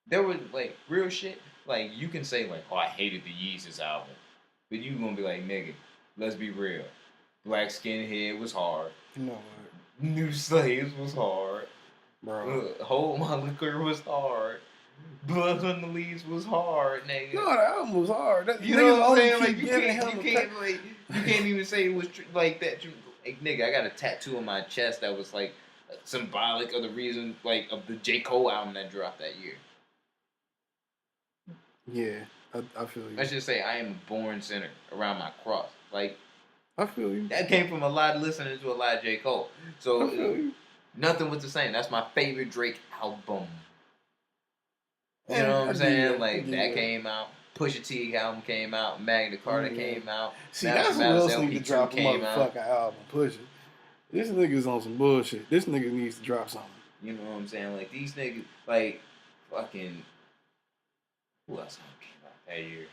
there was like real shit. Like you can say like, oh, I hated the Yeezus album, but you gonna be like, nigga, let's be real. Black Skinhead was hard. No. New Slaves was hard. Bro. Hold My Liquor was hard. Blood on the Leaves was hard, nigga. No, the album was hard. You know what I'm saying? Like you can't even say it was like that. Like, nigga, I got a tattoo on my chest that was like symbolic of the reason, like of the J. Cole album that dropped that year. Yeah, I feel you. I should say I am a born sinner around my cross. Like, I feel you. That came from a lot of listening to a lot of J. Cole. So I feel you. Nothing was the same. That's my favorite Drake album. You know what I'm saying? Like that came out. Pusha T album came out. Magna Carta came out. See, that's what else need to drop a motherfucking album. Pusha. This nigga's on some bullshit. This nigga needs to drop something. You know what I'm saying? Like these niggas, like fucking. Who else came out that year?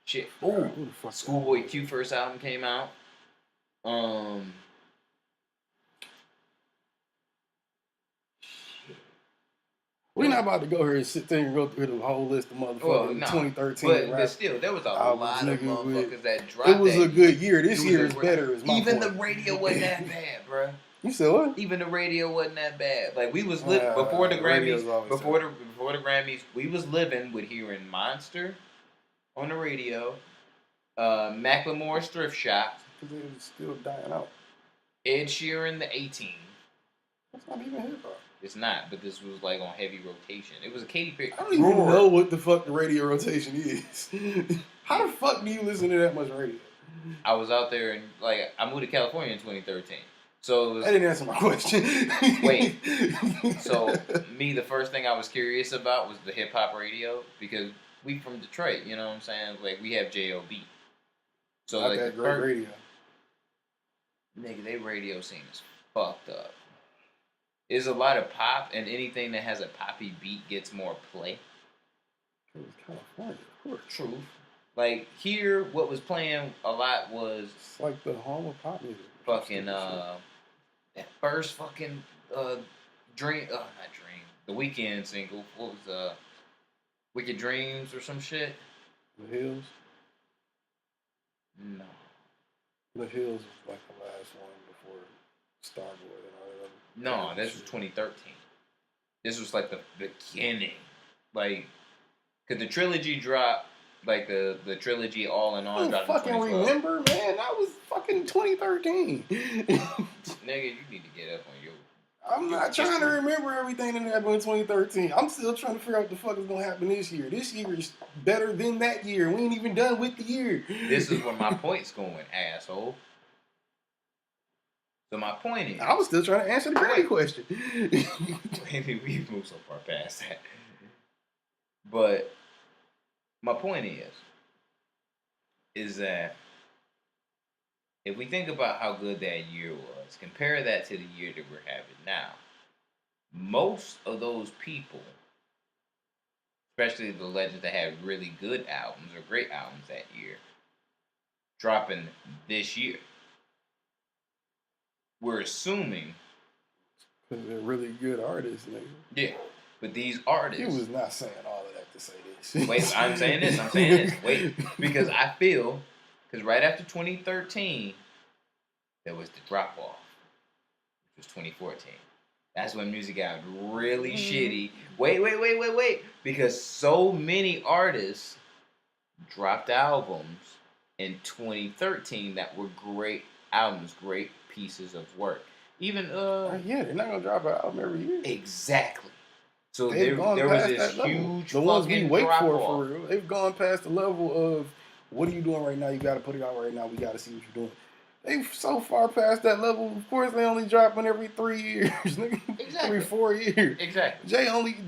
Shit. Oh, Schoolboy Q first album came out. We're not about to go here and sit there and go through the whole list of motherfuckers 2013. But still, there was a lot of motherfuckers that dropped. It was a good year. This year is better. Even the radio wasn't that bad, bro. You said what? Even the radio wasn't that bad. Like we was before the Grammys. Before the Grammys, we was living with hearing Monster on the radio, Macklemore's Thrift Shop. Because it was still dying out. Ed Sheeran, the 18. That's not even hip hop. It's not, but this was like on heavy rotation. It was a Katy Perry. I don't even know what the fuck the radio rotation is. How the fuck do you listen to that much radio? I was out there and like I moved to California in 2013. So it was, I didn't answer my question. Wait. So me, the first thing I was curious about was the hip hop radio because we from Detroit. You know what I'm saying? Like we have JOB. So not like that great radio. Nigga, they radio scene is fucked up. There's a lot of pop, and anything that has a poppy beat gets more play. It was California, of course. Truth. Like, here, what was playing a lot was... It's like the home of pop music. Fucking, that first fucking, Dream... not Dream. The Weeknd single. What was, Wicked Dreams or some shit? The Hills? No. The Hills was like the last one before Starboy and all that other... No, this was 2013. This was like the beginning. Like, because the trilogy dropped, like the trilogy All in All dropped in 2012. Fucking remember, man? That was fucking 2013. Nigga, you need to get up on your... I'm not trying to remember everything that happened in 2013. I'm still trying to figure out what the fuck is going to happen this year. This year is better than that year. We ain't even done with the year. This is where my point's going, asshole. So my point is... I was still trying to answer the Grammy question. Maybe we've moved so far past that. But my point is that if we think about how good that year was, compare that to the year that we're having now, most of those people, especially the legends that had really good albums or great albums that year, dropping this year. we're assuming. Because they're really good artists, nigga. Yeah. But these artists. He was not saying all of that to say this. Wait, I'm saying this. Wait. Because I feel, because right after 2013, there was the drop off, which was 2014. That's when music got really shitty. Wait. Because so many artists dropped albums in 2013 that were great albums, great pieces of work. Even yeah, they're not gonna drop an album every year. Exactly. So there was this huge the ones we wait for real. They've gone past the level of what are you doing right now? You got to put it out right now. We got to see what you're doing. They've so far past that level. Of course, they only dropping every 3 years, nigga. Exactly. Every 4 years. Exactly.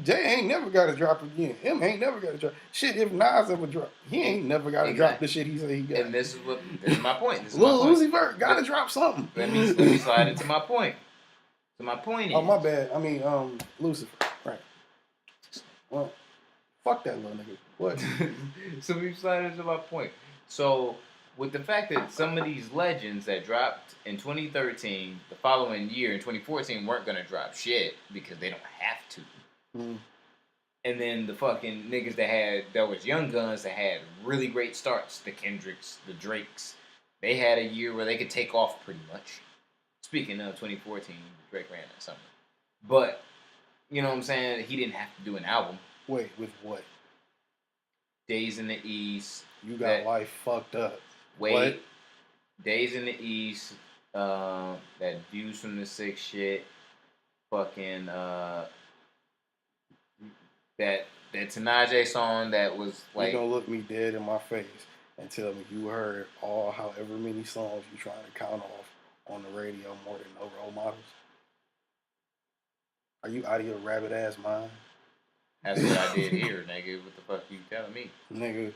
Jay ain't never got to drop again. Him ain't never got to drop. Shit, if Nas ever drop, he ain't never got to drop the shit he said he got. And this is my point. Lil Uzi Vert got to drop something. Let me slide into my point. So my point is. Oh, my bad. I mean, Lucifer. Right. Well, fuck that little nigga. What? So we slide into my point. So with the fact that some of these legends that dropped in 2013, the following year in 2014 weren't gonna drop shit because they don't have to. Mm. And then the fucking niggas that was young guns that had really great starts, the Kendricks, the Drakes, they had a year where they could take off pretty much. Speaking of 2014, Drake ran that summer. But, you know what I'm saying? He didn't have to do an album. Wait, with what? Days in the East. You got life fucked up. Wait. What? Days in the East. That Views from the Six shit. Fucking, that Tanaje song that was like... You gonna look me dead in my face and tell me you heard however many songs you trying to count off on the radio more than No Role Models? Are you out of your rabbit ass mind? That's what I did here, nigga. What the fuck you telling me? Nigga,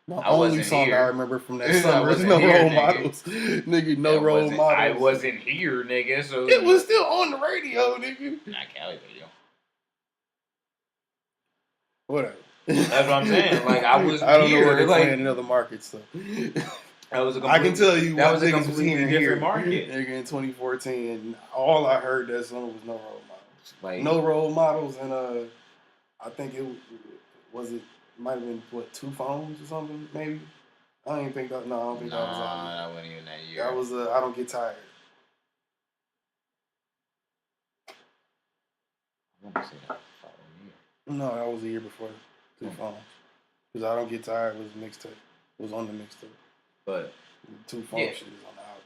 the only song here. I remember from that summer is No Role Models. Nigga, No Role Models. I wasn't here, nigga, so... It was still on the radio, nigga. Not Cali radio. Whatever. That's what I'm saying. Like, I was I don't here, know where they're like, playing in other markets, so... I can tell you that what was a completely different market. Nigga, in 2014, and all I heard that song was No Role Models. Like, No Role Models, and I think it might have been what, 2 Phones or something, maybe. I don't even think that. No, I don't think that was on. That wasn't even that year. That was I Don't Get Tired. I want to say that was the following year. No, that was the year before 2 Phones. Because I Don't Get Tired was mixtape. It was on the mixtape. But 2 Phones shit is on the album.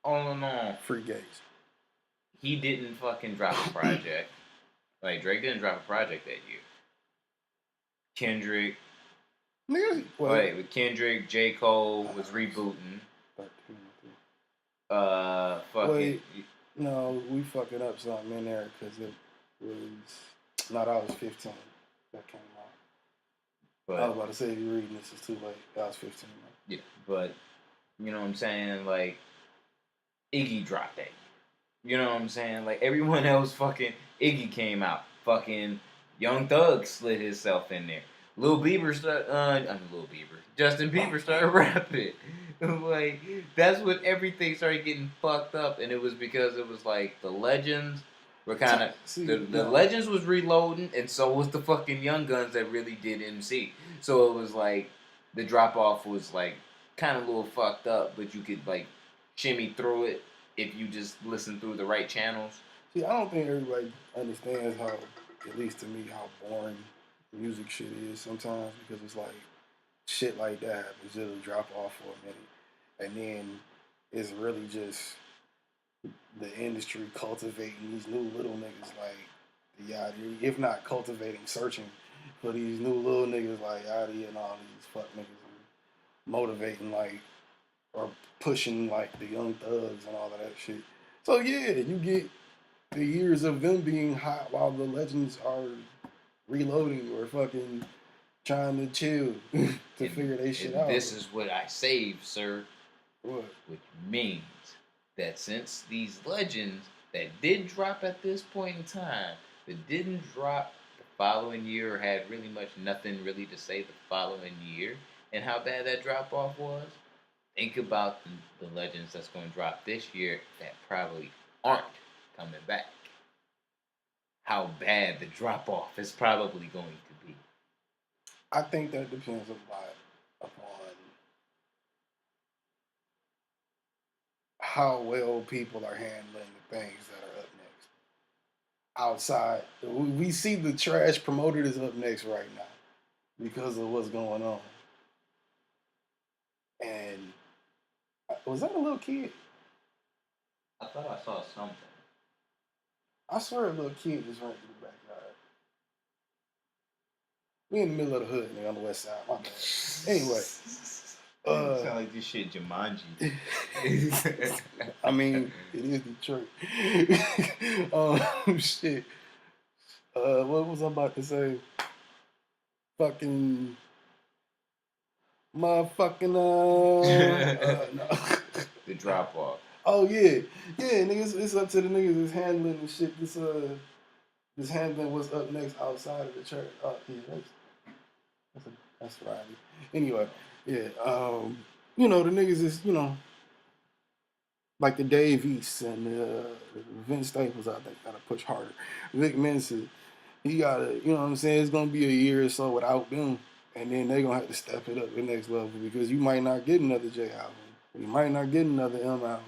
Oh no. Free Gays. He didn't fucking drop a project. Like, Drake didn't drop a project that year. Kendrick. With Kendrick, J. Cole was rebooting. Fucking. No, we fucking up something in there because it was. No, that was 15. That came out. But I was about to say, if you're reading this, it's too late. That was 15. Yeah, but you know what I'm saying? Like, Iggy dropped that. You know what I'm saying? Like, everyone else fucking... Iggy came out. Fucking Young Thug slid himself in there. Justin Bieber started rapping. Like, that's when everything started getting fucked up. And it was because it was like the legends were kind of... The legends was reloading, and so was the fucking Young Guns that really did MC. So it was like, the drop-off was like kind of a little fucked up, but you could like shimmy through it if you just listen through the right channels. See, I don't think everybody understands how, at least to me, how boring music shit is sometimes, because it's like shit like that happens. It'll drop off for a minute, and then it's really just the industry cultivating these new little niggas like Yachty, if not cultivating, searching for these new little niggas like Yachty and all these fuck niggas, and motivating like or pushing like the Young Thugs and all of that shit. So yeah, you get the years of them being hot while the legends are reloading or fucking trying to chill to figure they shit out. This is what I saved, sir. What? Which means that since these legends that did drop at this point in time, that didn't drop the following year or had really much nothing really to say the following year, and how bad that drop off was, think about the legends that's going to drop this year that probably aren't coming back. How bad the drop off is probably going to be. I think that depends a lot upon how well people are handling the things that are up next. Outside, we see the trash promoted is up next right now because of what's going on. And was that a little kid? I thought I saw something. I swear a little kid just ran through the backyard. We in the middle of the hood, nigga, on the west side. My bad. Anyway. Sound like this shit Jumanji. I mean, it is Detroit. Shit. What was I about to say? Fucking motherfucking no. The drop off. Oh yeah, niggas. It's up to the niggas that's handling the shit. This handling what's up next outside of the church. Oh yeah, that's Riley. Anyway, yeah. You know the niggas is like the Dave East and Vince Staples. I think gotta push harder. Vic Mensa, he gotta. You know what I'm saying? It's gonna be a year or so without them, and then they gonna have to step it up the next level because you might not get another J album. You might not get another M album.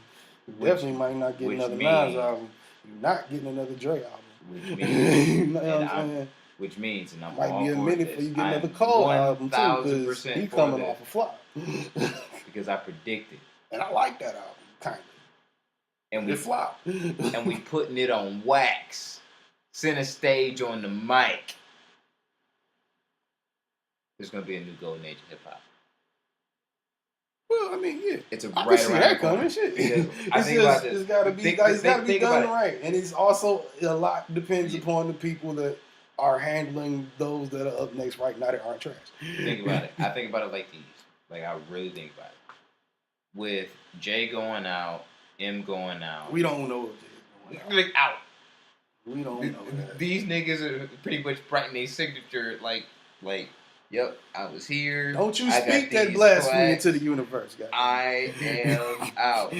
You definitely might not get another Nas album. You're not getting another Dre album. Which means, you know what I'm saying? Which means, and I'm might all be a for minute this. for you get another Cole album too, because he coming off a flop. Because I predicted, and I like that album, kind of. And we flop, and we putting it on wax, center stage on the mic. There's gonna be a new golden age of hip hop. Well, I mean, yeah, it's I can see that coming. Shit, it's gotta be done right, and it's also a lot depends upon the people that are handling those that are up next right now that aren't trash. Think about it. I think about it like these. Like I really think about it. With Jay going out, M going out. We don't know if Jay's going out. Like out. We don't know that. These niggas are pretty much writing their signature like. Yep, I was here. Don't you speak that blasphemy into the universe, guys. I am out.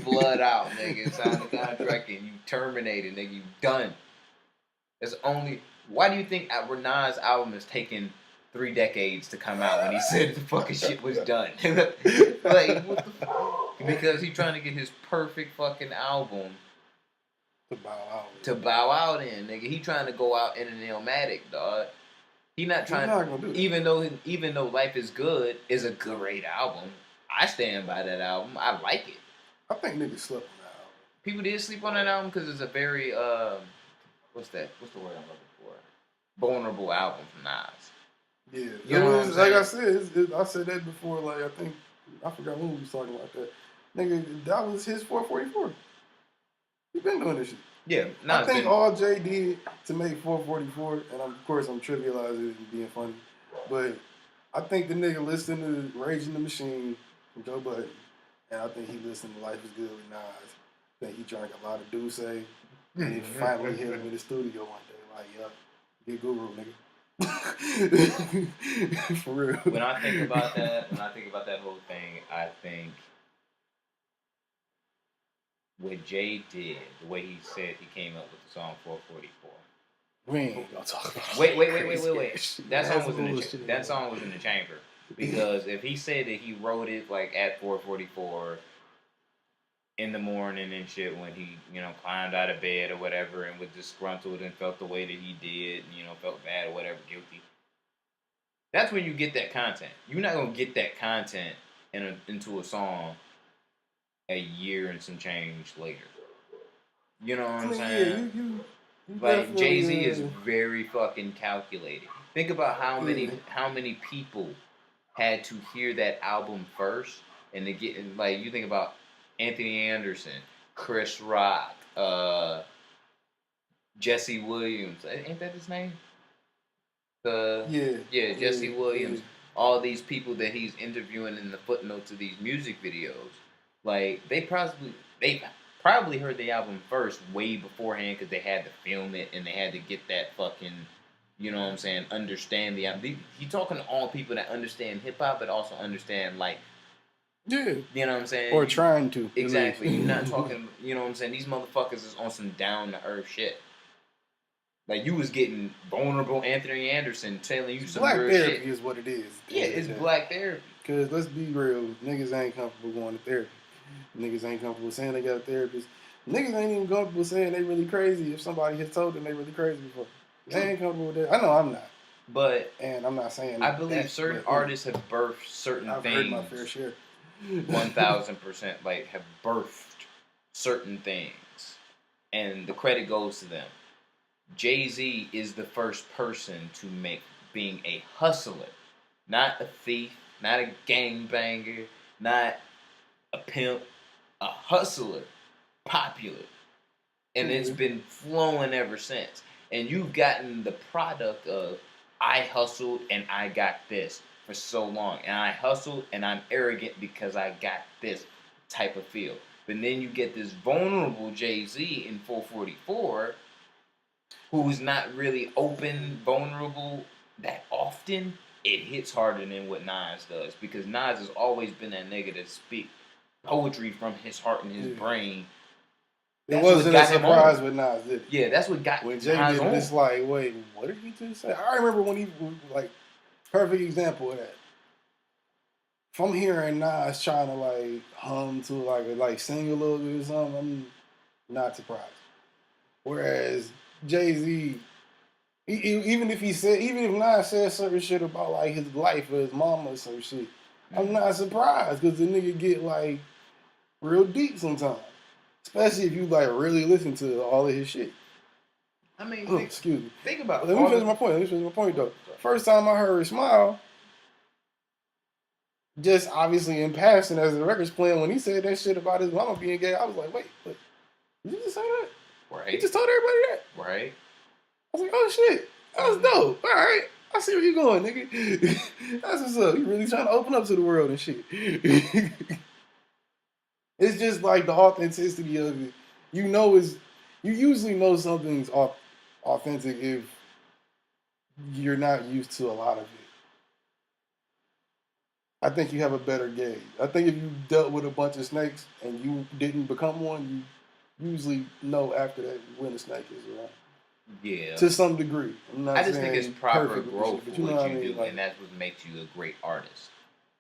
Blood out, nigga. Sign the contract and you terminated, nigga. You done. It's only. Why do you think Renan's album is taking 3 decades to come out when he said the fucking shit was done? Like, what the fuck? Because he's trying to get his perfect fucking album to bow out in, nigga. He trying to go out in an Illmatic, dog. He not trying to, even though Life is Good is a great album. I stand by that album. I like it. I think niggas slept on that album. People did sleep on that album because it's a very what's the word I'm looking for? Vulnerable album from Nas. Yeah, you know what I'm saying? Like I said, I said that before. Like I forgot who was talking about that. Nigga, that was his 444. He been doing this shit. Yeah, I think all Jay did to make 444, and of course I'm trivializing it and being funny, but I think the nigga listened to Rage in the Machine from Joe Budden, and I think he listened to Life is Good with Nas. I think he drank a lot of Douce, and he finally hit him in the studio one day, like, yup, get guru, nigga. For real. When I think about that whole thing, I think what Jay did, the way he said he came up with the song 444. We ain't gonna talk about it. Wait. That song was in the chamber. Because if he said that he wrote it like at 444 in the morning and shit when he, climbed out of bed or whatever and was disgruntled and felt the way that he did, felt bad or whatever, guilty. That's when you get that content. You're not gonna get that content into a song a year and some change later. You know what I'm saying? Yeah, you like Jay-Z is very fucking calculated. Think about how many people had to hear that album first, and to get like you think about Anthony Anderson, Chris Rock, Jesse Williams. Ain't that his name? Jesse Williams. All these people that he's interviewing in the footnotes of these music videos. Like, they probably heard the album first way beforehand because they had to film it and they had to get that fucking, understand the album. He's talking to all people that understand hip-hop but also understand, like, Yeah. You know what I'm saying? Or trying to. Exactly. You're not talking, you know what I'm saying? These motherfuckers is on some down-to-earth shit. Like, you was getting vulnerable Anthony Anderson telling you some black real therapy shit. is what it is. Yeah, it's black therapy. Because let's be real, niggas ain't comfortable going to therapy. Niggas ain't comfortable saying they got a therapist. Niggas ain't even comfortable saying they really crazy if somebody has told them they really crazy before. They ain't comfortable with that. I know I'm not. But and I'm not saying I believe certain artists have birthed certain I've things. heard my fair share. 1000%, like, have birthed certain things. And the credit goes to them. Jay-Z is the first person to make being a hustler, not a thief, not a gangbanger, not a pimp, a hustler, popular. And it's been flowing ever since. And you've gotten the product of, I hustled and I got this for so long. And I hustled and I'm arrogant because I got this type of feel. But then you get this vulnerable Jay-Z in 444 who's not really open, vulnerable that often. It hits harder than what Nas does. Because Nas has always been that nigga that speak poetry from his heart and his brain. It wasn't a surprise with Nas, did it? Yeah, that's what got when Jay did it. It's like, wait, what did he just say? I remember when he, like, perfect example of that. If I'm hearing Nas trying to, like, hum to, like sing a little bit or something, I'm not surprised. Whereas Jay-Z, even if Nas said certain shit about, like, his life or his mama or some shit, I'm not surprised because the nigga get, like, real deep sometimes. Especially if you, like, really listen to all of his shit. I mean, excuse me. Think about it. Let me finish my point, though. First time I heard Smile, just obviously in passing as the record's playing, when he said that shit about his mama being gay, I was like, wait, did you just say that? Right. He just told everybody that? Right. I was like, oh shit, that was dope. All right. I see where you going, nigga. That's what's up. You really trying to open up to the world and shit. It's just like the authenticity of it. You usually know something's authentic if you're not used to a lot of it. I think you have a better gauge. I think if you dealt with a bunch of snakes and you didn't become one, you usually know after that when a snake is around. Yeah. To some degree. I just think it's proper growth for what you do, like, and that's what makes you a great artist.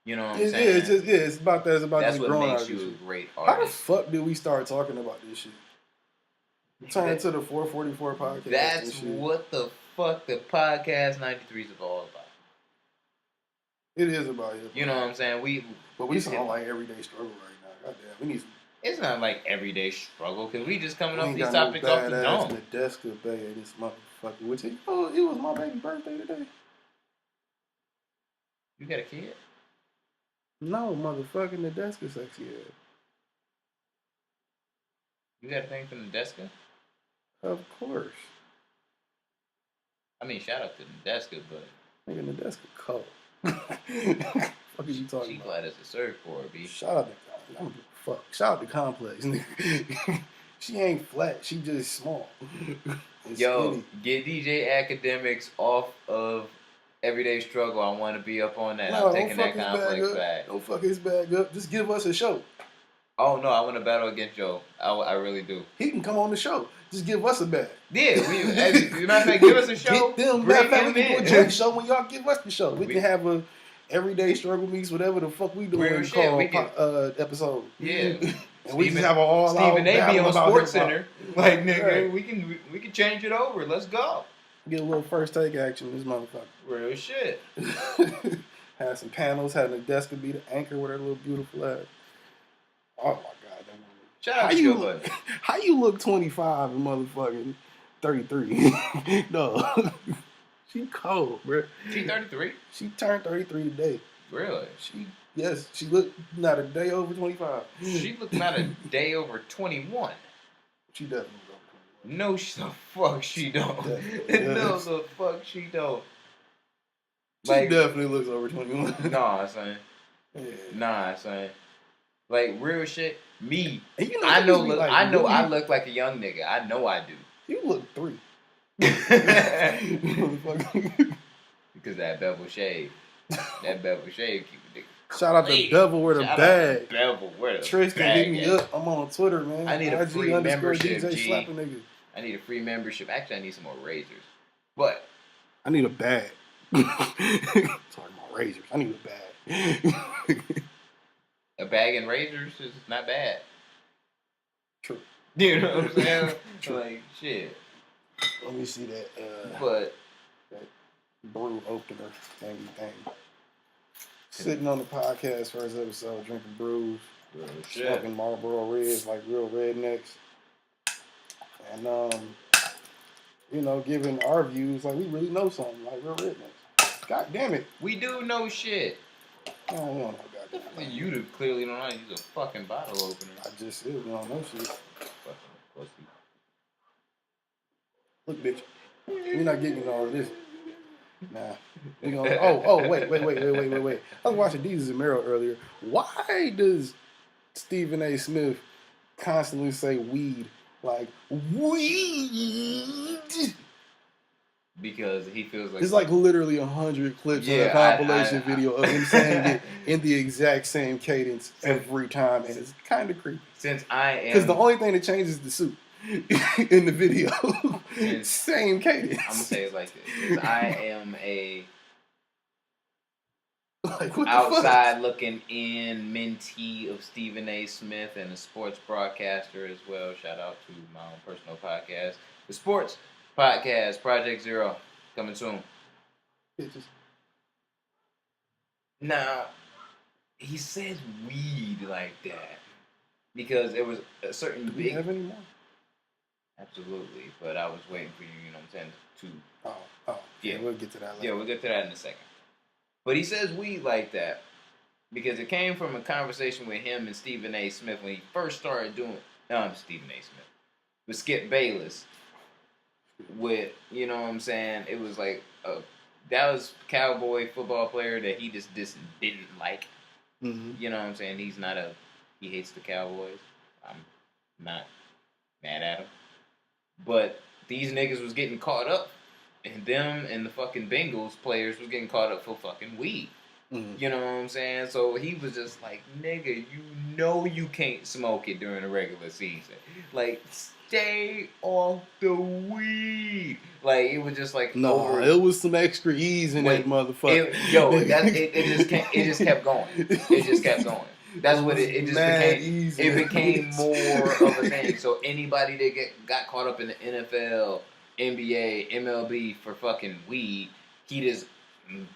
You know what I'm saying? It's about that. It's about that's what makes you a great artist. How the fuck did we start talking about this shit? Turn into the 444 podcast. That's what the fuck the podcast 93 is all about. It is about it. You know what I'm saying? We sound like everyday struggle right now. Goddamn, we need some. It's not like everyday struggle because we just coming up these topics off the dome. The desk of Bay and this motherfucker. Which it was my baby's birthday today. You got a kid? No, motherfucking the desk is sexy ass. You got a thing from the Deska? Of course. I mean, shout out to the Deska, but nigga, the Deska cold. What is you talking she about? glad as a surf for her, B. Shout out to I don't give a fuck. Shout out to Complex, nigga. She ain't flat. She just small. Yo, skinny. get DJ Academics off of Everyday Struggle. I want to be up on that. No, I'm taking that Complex back. Don't fuck his bag up. Just give us a show. Oh, no, I want to battle against Joe. I really do. He can come on the show. Just give us a bag. Yeah, as a matter of fact, give us a show. Get them. Matter of fact, we can do a joint show when y'all give us the show. We can have a Everyday Struggle Meets whatever the fuck we doing episode. Yeah. And we just have an all Stephen A. be on Sports Center. Like, nigga, right. we can change it over. Let's go. Get a little first take action, this motherfucker. Real shit. Had some panels, had a desk to be the anchor with her little beautiful ass. Oh my God, that woman. Shout out to you, buddy. How you look 25 and motherfucking 33? No. She cold, bro. She 33? She turned 33 today. Really? She looked not a day over 25. She looked not a day over 21. She definitely looked over 21. No, the fuck she don't. No, the fuck she don't. She definitely looks over 21. Nah, son. Yeah. Nah, son. Like, real shit. Me. And you know, I look like a young nigga. I know I do. You look 3. Because that bevel shave. That bevel shave keep a nigga Shout out to Bevel with a bag. Bevel with a Tristan, bag, hit me up. I'm on Twitter, man. I need a free membership, DJ G. Slap a nigga. I need a free membership. Actually, I need some more razors. But I need a bag. Talking about razors. I need a bag. A bag and razors is not bad. True. You know what I'm saying? Like, shit. Let me see that. But that brew opener thing. Sitting on the podcast, first episode, drinking brews, smoking Marlboro Reds like real rednecks, and you know, giving our views like we really know something like real rednecks. God damn it, we do know shit. I don't know. Goddamn. You clearly don't know how to use a fucking bottle opener. I just said we don't know shit. Fucking pussy. Look, bitch, we're not getting all of this. Nah. We gonna, oh, wait. I was watching Jesus and Mero earlier. Why does Stephen A. Smith constantly say weed? Like, weed? Because he feels like... It's like literally 100 clips of a compilation video of him saying it in the exact same cadence every time. And it's kind of creepy. Since I am... Because the only thing that changes is the suit in the video. Same cadence. I'm going to say it like this. Since I am a... Like, outside looking in mentee of Stephen A. Smith and a sports broadcaster as well. Shout out to my own personal podcast, the Sports Podcast, Project Zero, coming soon. Bitches. Now, he says weed like that because it was a certain Do we big... have any more? Absolutely, but I was waiting for you, you know what I'm saying, to... Oh, yeah, we'll get to that later. Yeah, we'll get to that in a second. But he says weed like that because it came from a conversation with him and Stephen A. Smith when he first started doing... Stephen A. Smith. With Skip Bayless. With, you know what I'm saying, it was like a Dallas Cowboy football player that he just didn't like. Mm-hmm. You know what I'm saying? He hates the Cowboys. I'm not mad at him. But these niggas was getting caught up. And them and the fucking Bengals players was getting caught up for fucking weed. Mm-hmm. You know what I'm saying? So he was just like, nigga, you know you can't smoke it during the regular season. Like, stay off the weed. Like, it was just like... No, it was some extra ease in that motherfucker. It just kept going. It just kept going. That's what it just became. Easy. It became more of a thing. So anybody that got caught up in the NFL... NBA, MLB for fucking weed, he just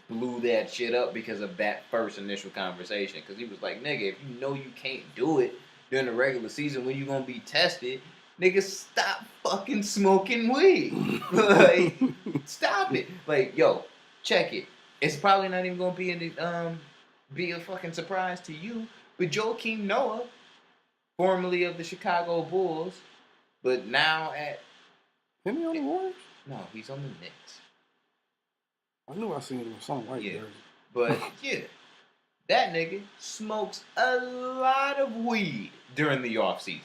blew that shit up because of that first initial conversation. Because he was like, nigga, if you know you can't do it during the regular season when you gonna be tested, nigga, stop fucking smoking weed. Like, stop it. Like, yo, check it. It's probably not even gonna be a fucking surprise to you, but Joakim Noah, formerly of the Chicago Bulls, but now at... Isn't he on the Warriors? No, he's on the Knicks. I knew I seen him in some white jersey. But, yeah, that nigga smokes a lot of weed during the off-season.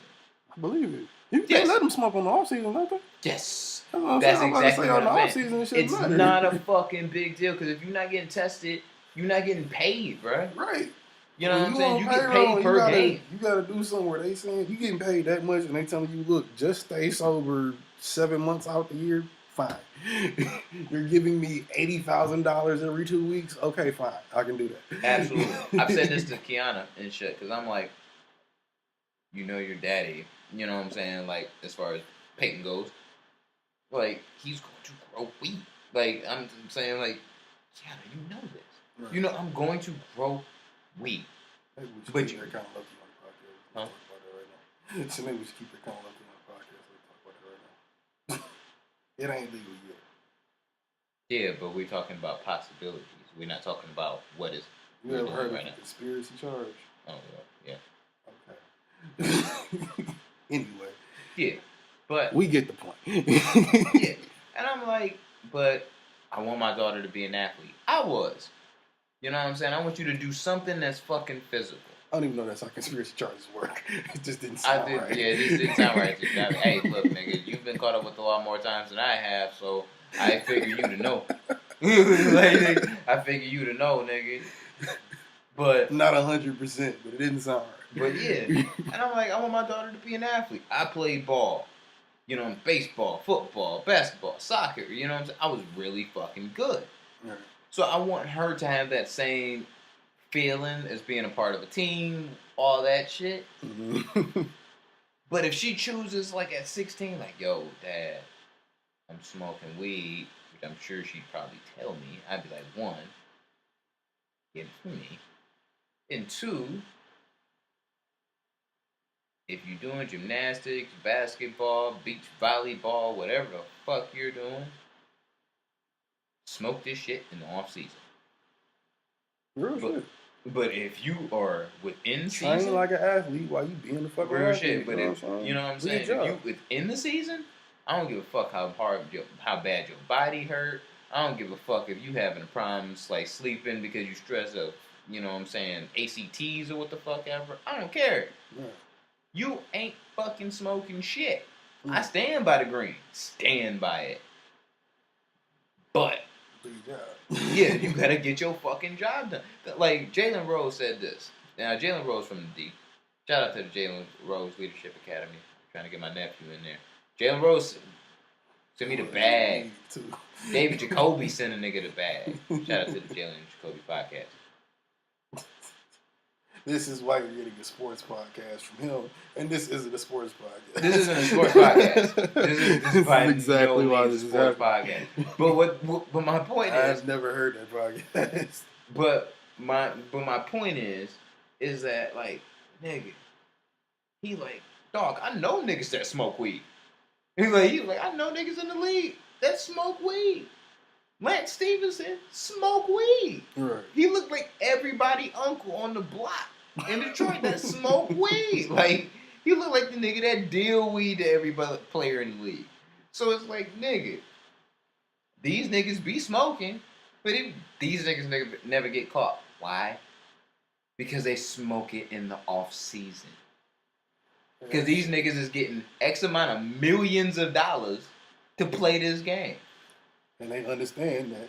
I believe it. You can't let him smoke on the off-season, don't they? Yes. That's exactly what I'm saying. It's not a fucking big deal, because if you're not getting tested, you're not getting paid, bro. Right. You know what I'm saying? You get paid per game. You got to do something where they saying you getting paid that much, and they telling you, look, just stay sober 7 months out the year, fine. You're giving me $80,000 every 2 weeks? Okay, fine. I can do that. Absolutely. I've said this to Kiana and shit, because I'm like, you know your daddy, you know what I'm saying, like, as far as Peyton goes, like, he's going to grow weed. Like, I'm saying, like, Kiana, you know this. Right. You know, I'm going to grow weed. Maybe we should keep that kind of lucky on the podcast. Talk about that right now. So maybe we should keep that kind of lucky on the podcast. Talk about it right now. It ain't legal yet. Yeah, but we're talking about possibilities. We're not talking about what is. You ever heard of a conspiracy charge? Oh, yeah. Okay. Anyway. Yeah, but we get the point. Yeah, and I'm like, but I want my daughter to be an athlete. I was. You know what I'm saying? I want you to do something that's fucking physical. I don't even know that's how conspiracy charges work. It just didn't sound right. Yeah, it just didn't sound right. Hey, look, nigga, you've been caught up with the law more times than I have, so I figure you to know. Like, nigga, I figure you to know, nigga. But not 100%, but it didn't sound right. But yeah, and I'm like, I want my daughter to be an athlete. I played ball, you know, baseball, football, basketball, soccer. You know what I'm saying? I was really fucking good. Right. So I want her to have that same feeling as being a part of a team, all that shit. Mm-hmm. But if she chooses, like at 16, like, yo, Dad, I'm smoking weed, which I'm sure she'd probably tell me, I'd be like, 1, get it from me, and 2, if you're doing gymnastics, basketball, beach volleyball, whatever the fuck you're doing, smoke this shit in the off season. Real shit. But if you are within train season, like an athlete while you being the fucking real athlete, shit. But if you know what I'm saying, if you within the season, I don't give a fuck how bad your body hurt. I don't give a fuck if you having problems like sleeping because you stress up. You know what I'm saying, ACTs or what the fuck ever. I don't care. Yeah. You ain't fucking smoking shit. Yeah. I stand by the green. Stand by it. But, yeah, you gotta get your fucking job done. Like, Jalen Rose said this. Now, Jalen Rose from the D. Shout out to the Jalen Rose Leadership Academy. I'm trying to get my nephew in there. Jalen Rose sent me the bag. David Jacoby sent a nigga the bag. Shout out to the Jalen Jacoby podcast. This is why you're getting a sports podcast from him, and this isn't a sports podcast. This isn't a sports podcast. This is exactly why this is a sports podcast. But my point is, I've never heard that podcast. But my point is that like, nigga, he like, dog, I know niggas that smoke weed. He's like, I know niggas in the league that smoke weed. Lance Stevenson smoke weed. Right. He looked like everybody uncle on the block in Detroit that smoke weed. Like, he looked like the nigga that deal weed to every player in the league. So it's like, nigga, these niggas be smoking, but these niggas never get caught. Why? Because they smoke it in the off season. Because these niggas is getting X amount of millions of dollars to play this game. And they understand that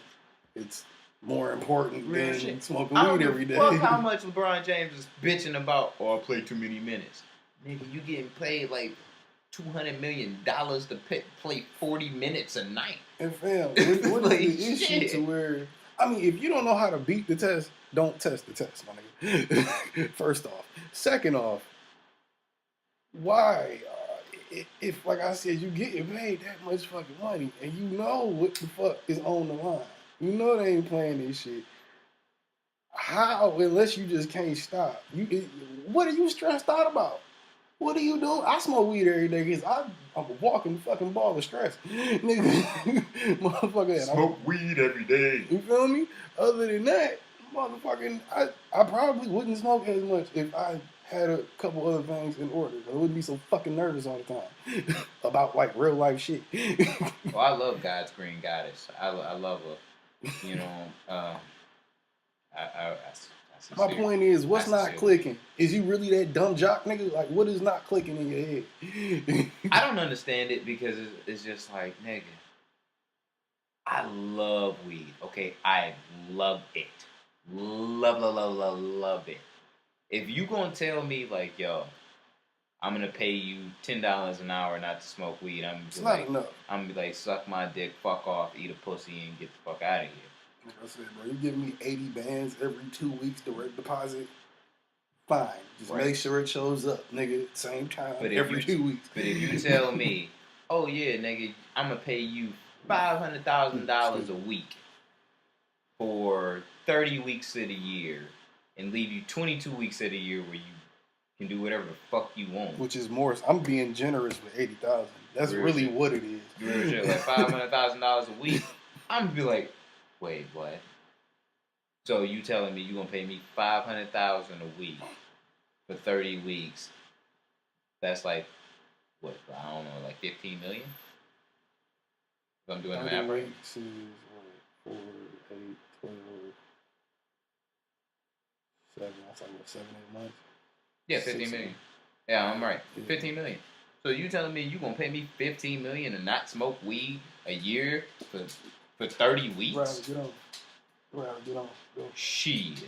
it's more important than smoking weed every day. Fuck how much LeBron James is bitching about, I played too many minutes. Nigga, you getting paid like $200 million to play 40 minutes a night. And fam, what like, is the issue to where, I mean, if you don't know how to beat the test, don't test the test, my nigga. First off. Second off, why? If, like I said, you getting paid that much fucking money and you know what the fuck is on the line. You know they ain't playing this shit. How, unless you just can't stop? What are you stressed out about? What are you doing? I smoke weed every day because I'm a walking fucking ball of stress. Nigga, motherfucker. Smoke weed every day. You feel me? Other than that, motherfucking, I probably wouldn't smoke as much if I had a couple other things in order. I wouldn't be so fucking nervous all the time about like real life shit. Well, I love God's green goddess. I love her. You know, my point is, what's not clicking? Is you really that dumb jock nigga? Like, what is not clicking in your head? I don't understand it because it's just like, nigga, I love weed. Okay, I love it. Love it. If you gonna tell me like, yo, I'm gonna pay you $10 an hour not to smoke weed, I'm gonna be like, suck my dick, fuck off, eat a pussy, and get the fuck out of here. Like I said, bro, you give me 80 bands every 2 weeks direct deposit, fine. Just make sure it shows up, nigga, same time every 2 weeks. But if you tell me, oh yeah, nigga, I'm gonna pay you $500,000 a week for 30 weeks of the year, and leave you 22 weeks of the year where you can do whatever the fuck you want. Which is more, I'm being generous with 80,000. That's really what it is. Real shit, like $500,000 a week. I'm gonna be like, wait, what? So you telling me you gonna pay me $500,000 a week for 30 weeks? That's like, what? I don't know, like 15 million? If I'm doing the math right. 6 is what? 4, 8, 12. 7, that's like what, 7, 8 months? Yeah, 15 million. Yeah, I'm right. Yeah. 15 million. So you telling me you gonna pay me 15 million and not smoke weed a year for 30 weeks? Right, get on. Go. Shit.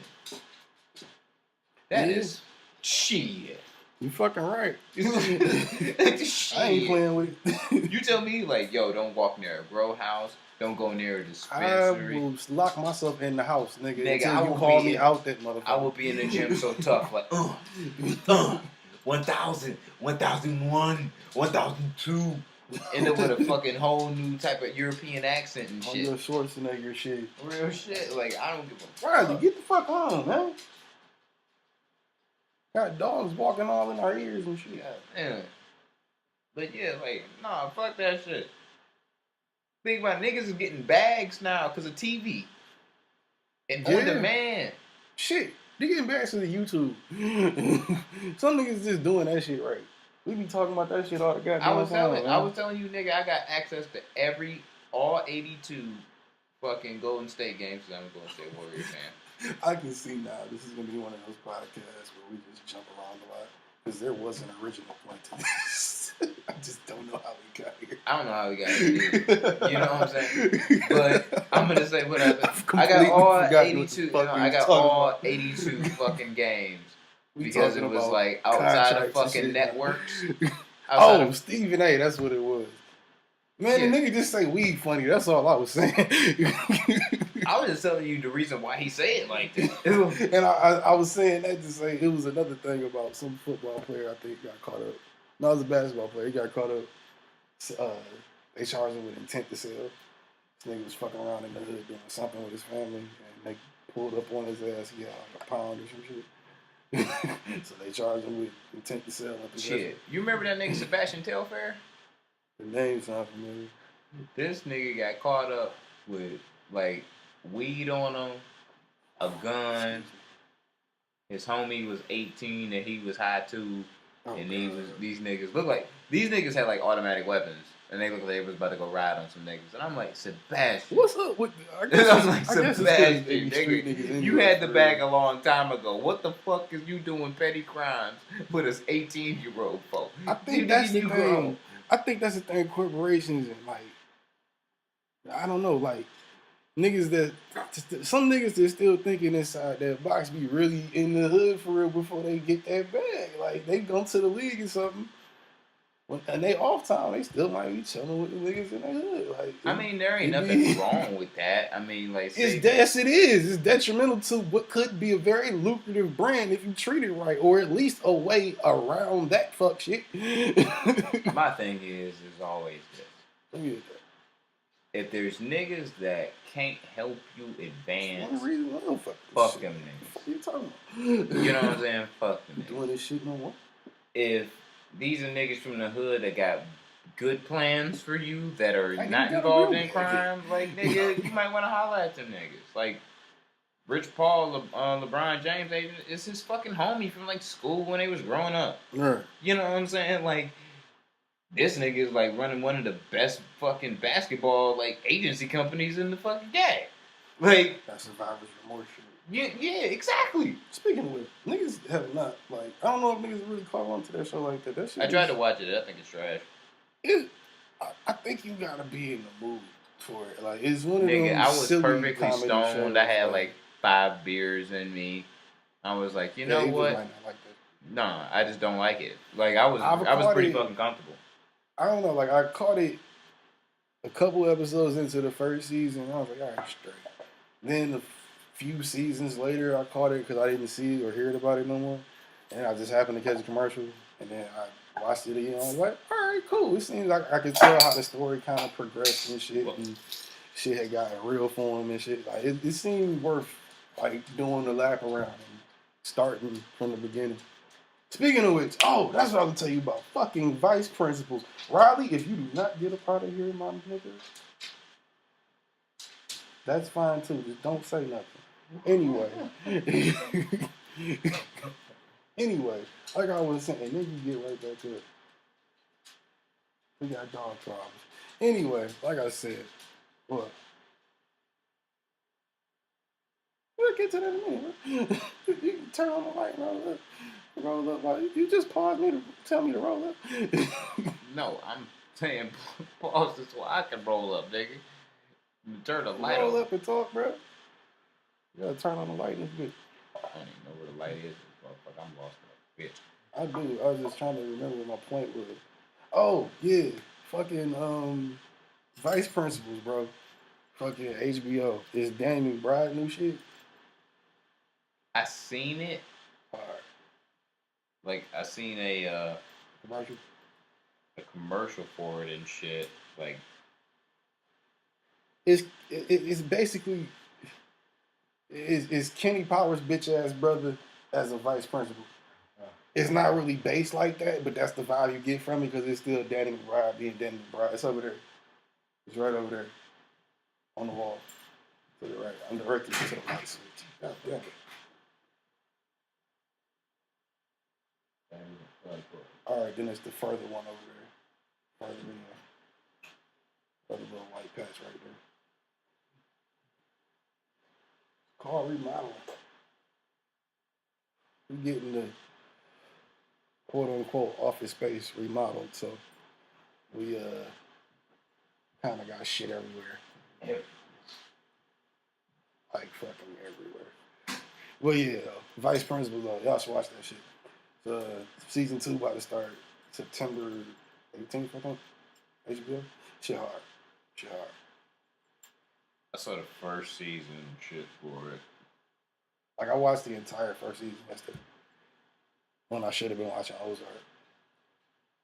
That is shit. You fucking right. Shit. I ain't playing with it. You tell me, like, yo, don't walk near a grow house. Don't go near a dispensary. I will lock myself in the house, nigga until I you will call me in, out that motherfucker. I will be in the gym so tough, like, 1,000, 1,001, 1,002. End up with a fucking whole new type of European accent and shit. On your shorts and your shit. Real shit. Like, I don't give a fuck. Riley, get the fuck on, man. Got dogs walking all in our ears and shit. Yeah. But yeah, like, nah, fuck that shit. Think about niggas is getting bags now because of TV. And on demand. Shit. They getting bags to the YouTube. Some niggas just doing that shit right. We be talking about that shit all the goddamn time. I was telling you, nigga, I got access to all 82 fucking Golden State games because I'm a Golden State Warriors fan. I can see now. This is going to be one of those podcasts where we just jump around a lot because there was an original point to this. I just don't know how we got here. I don't know how we got here either. You know what I'm saying? But I'm going to say what I got all 82. I got all 82 fucking games. Because it was like outside of fucking networks. Stephen A. That's what it was. Man, the nigga just say weed funny. That's all I was saying. I was just telling you the reason why he said it like that. And I was saying that to say it was another thing about some football player I think got caught up. No, it was a basketball player. He got caught up. They charged him with intent to sell. This nigga was fucking around in the hood doing something with his family, and they pulled up on his ass. He had like a pound or some shit. So they charged him with intent to sell. Shit. You remember that nigga Sebastian Telfair? The name sounds familiar. This nigga got caught up with like weed on him, a gun. His homie was 18 and he was high too. And these niggas look like these niggas had like automatic weapons. And they looked like they was about to go ride on some niggas. And I'm like, Sebastian. What's up with I'm like, Sebastian, nigga, you had the bag a long time ago. What the fuck is you doing petty crimes with us 18-year-old folk? I think that's the thing. I think that's the thing. Corporations and like, I don't know, like niggas that some niggas that still thinking inside that box be really in the hood for real before they get that bag. Like they go to the league or something. And they off time, they still might be chilling with the niggas in their hood. Like, I mean, there ain't nothing wrong with that. I mean, like, yes, it is. It's detrimental to what could be a very lucrative brand if you treat it right, or at least a way around that fuck shit. My thing is always this: if there's niggas that can't help you advance, fuck them niggas. What are you talking about? You know what I'm saying? Fuck them niggas. Doing this shit no more. If these are niggas from the hood that got good plans for you that are not involved in crime, like, nigga, you might want to holler at them niggas. Like, Rich Paul, LeBron James, is his fucking homie from, like, school when they was growing up. Right. You know what I'm saying? Like, this nigga is, like, running one of the best fucking basketball, like, agency companies in the fucking game. Like, that survivor's remorse shit. Yeah, exactly. Speaking of which, niggas have not, like, I don't know if niggas really caught on to that show like that. That shit I tried to watch it. I think it's trash. I think you gotta be in the mood for it. Like, it's one of nigga, those I was perfectly stoned. Shows, I had, like, 5 beers in me. I was like, you know what? Might not like that. No, I just don't like it. Like, I was pretty fucking comfortable. I don't know. Like, I caught it a couple episodes into the first season. And I was like, all right, straight. Then the few seasons later, I caught it because I didn't see or hear about it no more. And I just happened to catch a commercial. And then I watched it again. I was like, all right, cool. It seems like I could tell how the story kind of progressed and shit. And shit had gotten real for him and shit. Like, it seemed worth, like, doing the lap around and starting from the beginning. Speaking of which, that's what I was tell you about. Fucking vice principals. Riley, if you do not get up out of here, my nigga, that's fine too. Just don't say nothing. Anyway, like I was saying, then you get right back to it. We got dog problems. Anyway, like I said, what? We'll get to that in a minute. You can turn on the light and roll up. Like, you just paused me to tell me to roll up. No, I'm saying pause this so I can roll up, nigga. Turn the light on. Roll up and talk, bro. You gotta turn on the light in this bitch. I don't even know where the light is. motherfucker. I'm lost like a bitch. I do. I was just trying to remember what my point was. Oh, yeah. Fucking Vice Principals, bro. Fucking HBO. Is Danny McBride new shit? I seen it. Alright. Like, I seen a commercial for it and shit. Like, it's basically it's Kenny Powers' bitch ass brother as a vice principal. It's not really based like that, but that's the vibe you get from it because it's still Danny McBride being Danny McBride. It's over there. It's right over there on the wall to the right. I'm directing to the light switch. God damn it. All right, then it's the further one over there. Further little white patch right there. Car remodeling. We getting the quote unquote office space remodeled, so we kind of got shit everywhere. Like fucking everywhere. Well, yeah, Vice Principal though, y'all should watch that shit. Season 2 about to start September 18th, I think. HBO. Shit hard. I saw the first season shit for it. Like I watched the entire first season yesterday. When I should have been watching Ozark.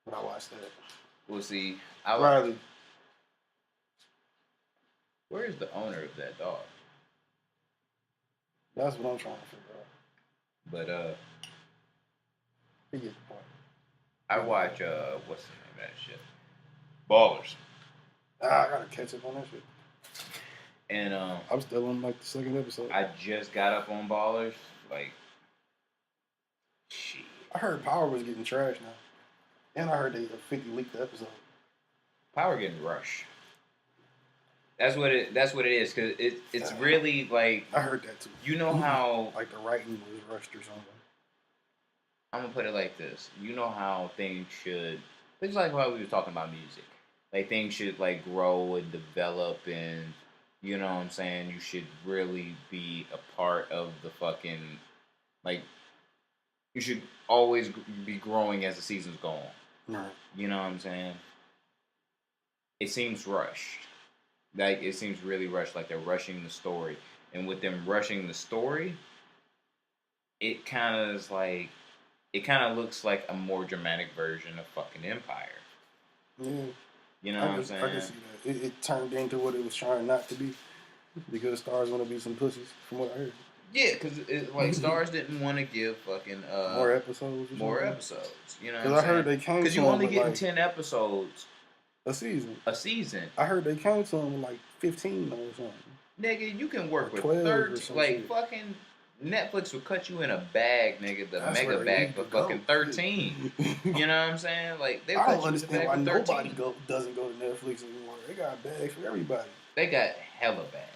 But I watched that. Well, see, Riley. Where is the owner of that dog? That's what I'm trying to figure out. But he gets the point. I watch what's the name of that shit? Ballers. I gotta catch up on that shit. And I'm still on like the second episode. I just got up on Ballers. Like, shit. I heard Power was getting trashed now, and I heard they 50 leaked the episode. Power getting rushed. That's what it is. Cause it's really like I heard that too. You know how like the writing was rushed or something. I'm gonna put it like this. You know how things like how we were talking about music. Like things should like grow and develop and you know what I'm saying? You should really be a part of the fucking like you should always be growing as the seasons go on. Right. You know what I'm saying? It seems rushed. Like it seems really rushed, like they're rushing the story. And with them rushing the story, it kind of looks like a more dramatic version of fucking Empire. Yeah. You know what I'm saying? I can see that. It turned into what it was trying not to be because stars want to be some pussies, from what I heard. Yeah, because like stars didn't want to give fucking more episodes. You know, because I heard they came because you only getting like 10 episodes a season. I heard they came to them with like 15 or something. Nigga, you can work with 13. Like fucking Netflix will cut you in a bag, nigga. That's mega bag for fucking 13. You know what I'm saying? Like they. I don't understand why nobody doesn't go to Netflix anymore. They got bags for everybody. They got hella bags.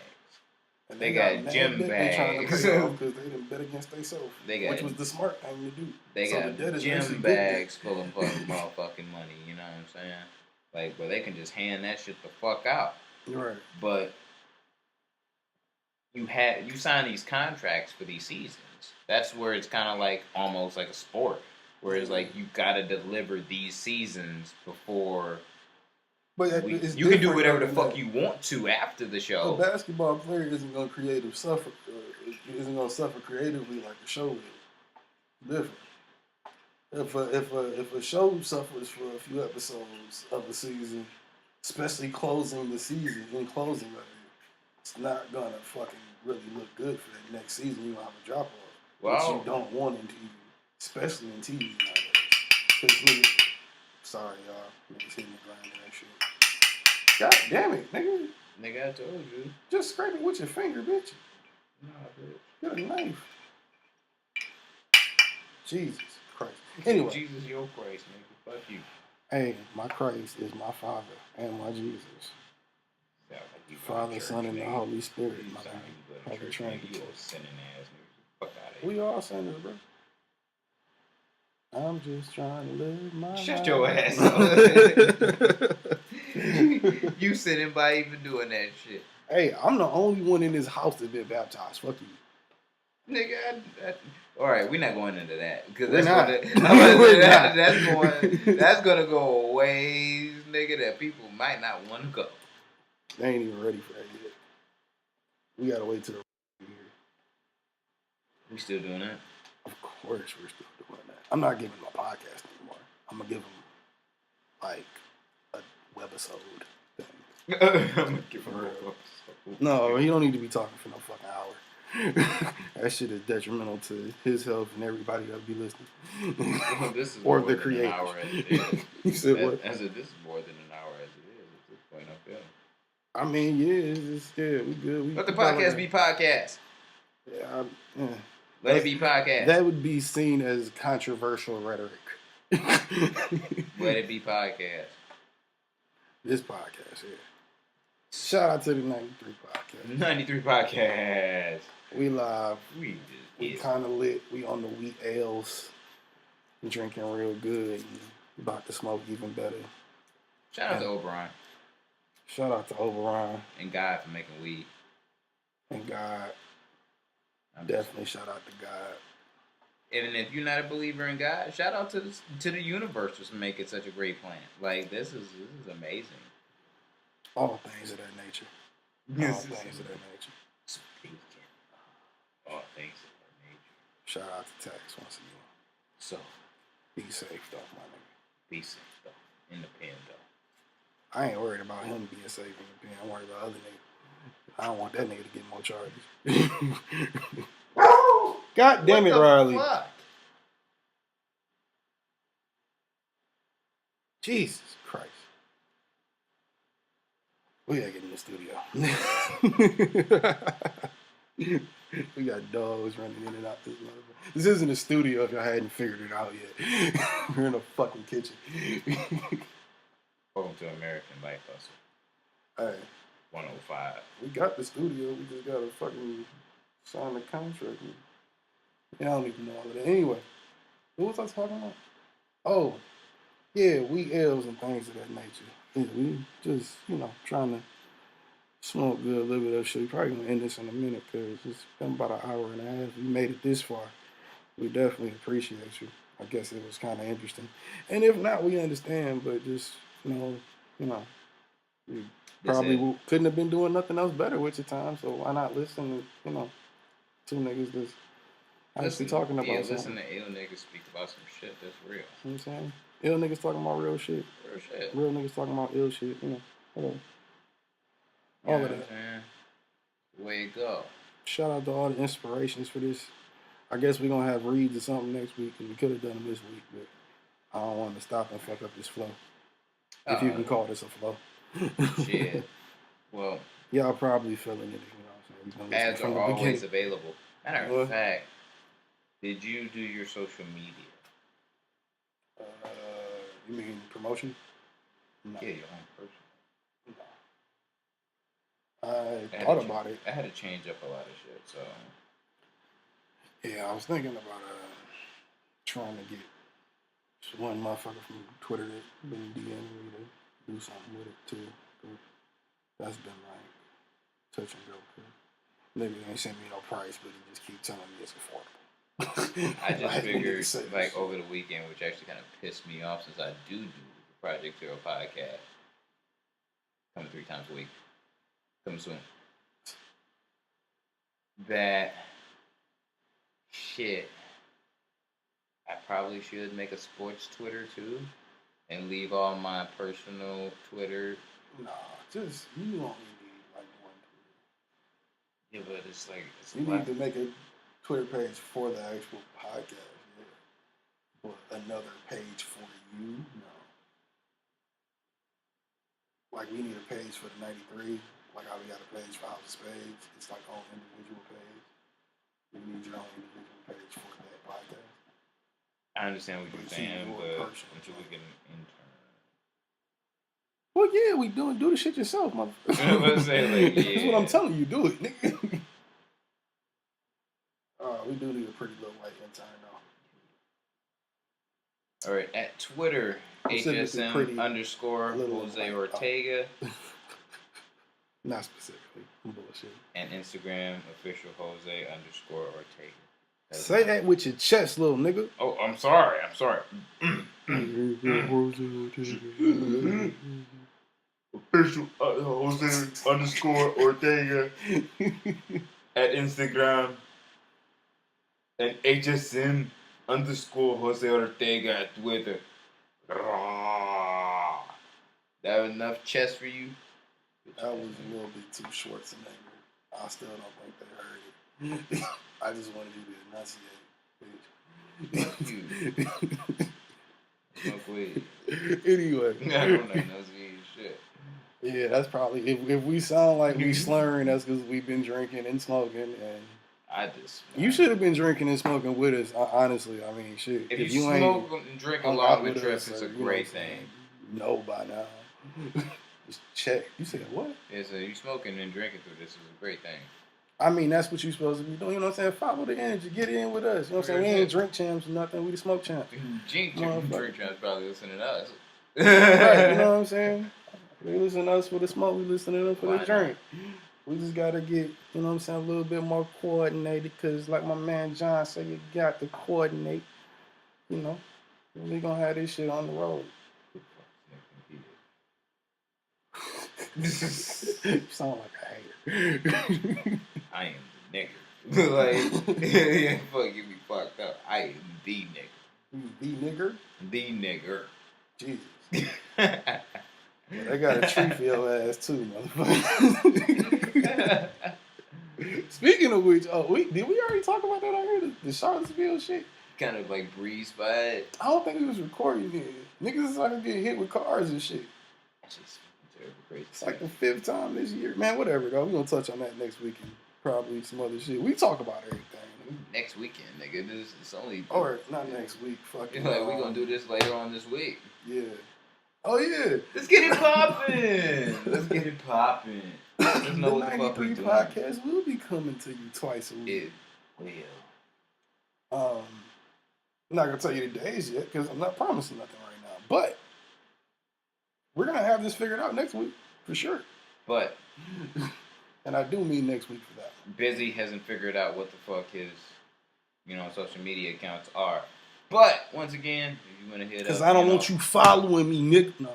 And they got gym bags. Because they didn't bet against themselves. Which was the smart thing to do. They got gym bags full of fucking motherfucking money. You know what I'm saying? Like where they can just hand that shit the fuck out. Right. But you sign these contracts for these seasons. That's where it's kind of like almost like a sport. Whereas like you gotta deliver these seasons before. But you can do whatever the fuck you want to after the show. A basketball player isn't gonna suffer creatively like the show is. Different. If a show suffers for a few episodes of a season, especially closing the season, of it, it's not gonna fucking really look good for that next season. You gonna have a drop off, which you don't want in TV, especially in TV nowadays. Cause sorry y'all, niggas hitting the grind and that shit. God damn it, nigga. Nigga, I told you. Just scrape it with your finger, bitch. Nah, bitch. Get a knife. Jesus Christ. Anyway. Jesus, your Christ, nigga. Fuck you. Hey, my Christ is my Father and my Jesus. Father, Son, and the Holy Spirit. My Trinity. You a sinning ass nigga. Fuck out of here. We all sinners, bro. I'm just trying to live my life. Shut your ass up. You sinning by even doing that shit. Hey, I'm the only one in this house that's been baptized. Fuck you. Nigga, all right, we're not going into that because We're that's gonna go a ways, nigga, that people might not want to go. They ain't even ready for that yet. We gotta wait till the year. We still doing that? Of course, we're still doing that. I'm not giving my podcast anymore. I'm gonna give them like a webisode thing. I'm gonna give them a webisode. No, he don't need to be talking for no fucking hour. That shit is detrimental to his health and everybody that'll be listening. Well, this is or more the than creators. an hour as it is. You said what? This is more than an hour as it is at this point. I feel. I mean, yeah, we good. Let the podcast be podcast. Yeah, Let it be podcast. That would be seen as controversial rhetoric. Let it be podcast. This podcast, yeah. Shout out to the 93 podcast. 93 podcast. We live. We kind of lit. We on the wheat ales. Drinking real good. And about to smoke even better. Shout out to O'Brien. Shout out to Oberon. And God for making weed. And God. Definitely shout out to God. And if you're not a believer in God, shout out to the universe for making such a great plan. Like, this is amazing. All things of that nature. All things of that nature. Speaking all things of that nature. Shout out to Tax once again. So, be safe, though, my nigga. Be safe, though. In the pen, though. I ain't worried about him being safe in the pen. I'm worried about other niggas. I don't want that nigga to get more charges. God damn it, Riley. Fuck? Jesus Christ. We gotta get in the studio. We got dogs running in and out this motherfucker. This isn't a studio if y'all hadn't figured it out yet. We're in a fucking kitchen. Welcome to American Life Hustle. Hey. 105. We got the studio. We just gotta fucking sign the contract. Yeah, I don't even know all of that. Anyway, what was I talking about? Oh, yeah, we L's and things of that nature. Yeah, we just, trying to smoke good, a little bit of shit. We probably gonna end this in a minute because it's been about an hour and a half. We made it this far. We definitely appreciate you. I guess it was kind of interesting. And if not, we understand, but just, we probably couldn't have been doing nothing else better with your time, so why not listen to, two niggas that's actually talking about something. Listen to ill niggas speak about some shit that's real. You know what I'm saying? Ill niggas talking about real shit. Real shit. Real niggas talking about ill shit, whatever. All of that. The way it go. Shout out to all the inspirations for this. I guess we're going to have reads or something next week, because we could have done them this week, but I don't want to stop and fuck up this flow. If you can call this a flow. Shit. Well. Y'all probably feeling it, you know what I'm saying? Ads are always available. Matter of fact, did you do your social media? You mean promotion? No. Yeah, your own person. I thought about it. I had to change up a lot of shit, so. Yeah, I was thinking about trying to get one motherfucker from Twitter that been DMing me to do something with it too. But that's been like touch and go. Maybe they ain't send me no price, but he just keep telling me it's affordable. I just figured, like, over the weekend, which actually kind of pissed me off since I do the Project Zero podcast. Coming 3 times a week. Coming soon. That shit. I probably should make a sports Twitter too, and leave all my personal Twitter. Nah, just you only need like one Twitter. Yeah, but it's like you need to make a Twitter page for the actual podcast, yeah. Or another page for you. No. Like we need a page for the 93. Like how we got a page for House of Spades. It's like own individual page. You need your own individual page for that podcast. I understand what you're saying, but until we get an intern. Well, yeah, we do the shit yourself, motherfucker. That's what I'm telling you, do it, nigga. We do need a pretty little white intern, though. All right, at Twitter, HSM _ Jose Ortega. Not specifically. Bullshit. And Instagram, official Jose _ Ortega. Say that with your chest, little nigga. Oh, I'm sorry. Official Jose _ Ortega at Instagram. And HSM _ Jose Ortega at Twitter. That enough chest for you? That was a little bit too Schwarzenegger. I still don't think they heard it. I just wanted you to enunciate, bitch. Smoke weed. Anyway. I don't enunciate shit. Yeah, that's probably if we sound like we slurring, that's because we've been drinking and smoking, and you should have been drinking and smoking with us. Honestly, I mean, shit. If you smoke and drink along with us, it's a great thing. No, by now. Just check. You said what? Yeah, so you smoking and drinking through this is a great thing. I mean, that's what you're supposed to be doing. You know what I'm saying? Follow the energy. Get in with us. You know what I'm saying? We ain't drink champs or nothing. We the smoke champs. Drink champs probably listening to us. Right, you know what I'm saying? They listen to us for the smoke. We listen to them for the drink. We just got to get, you know what I'm saying, a little bit more coordinated because like my man John said, you got to coordinate. You know, we going to have this shit on the road. You sound like a hater. I am the nigger. Like, yeah, fuck, get me fucked up. I am the nigger. You the nigger? The nigger. Jesus. Well, they got a tree for your ass too, motherfucker. Speaking of which, did we already talk about that on here? The Charlottesville shit? Kind of like breezed by it. I don't think we was recording it. Niggas is like to get hit with cars and shit. That's just terrible crazy. It's like the 5th time this year. Man, whatever, though. We gonna touch on that next weekend. Probably some other shit. We talk about everything. Next weekend, nigga. It's only... Or not next week. Fuck it. Like, we gonna do this later on this week. Yeah. Oh, yeah. Let's get it poppin'. Let's get it poppin'. Let's know what the fuck we doing. Podcast will be coming to you twice a week. It will. I'm not gonna tell you the days yet because I'm not promising nothing right now. But we're gonna have this figured out next week for sure. But and I do mean next week for that. Bizzy hasn't figured out what the fuck his, social media accounts are. But once again, if you want to hit up, because I don't want you following me, Nick. No,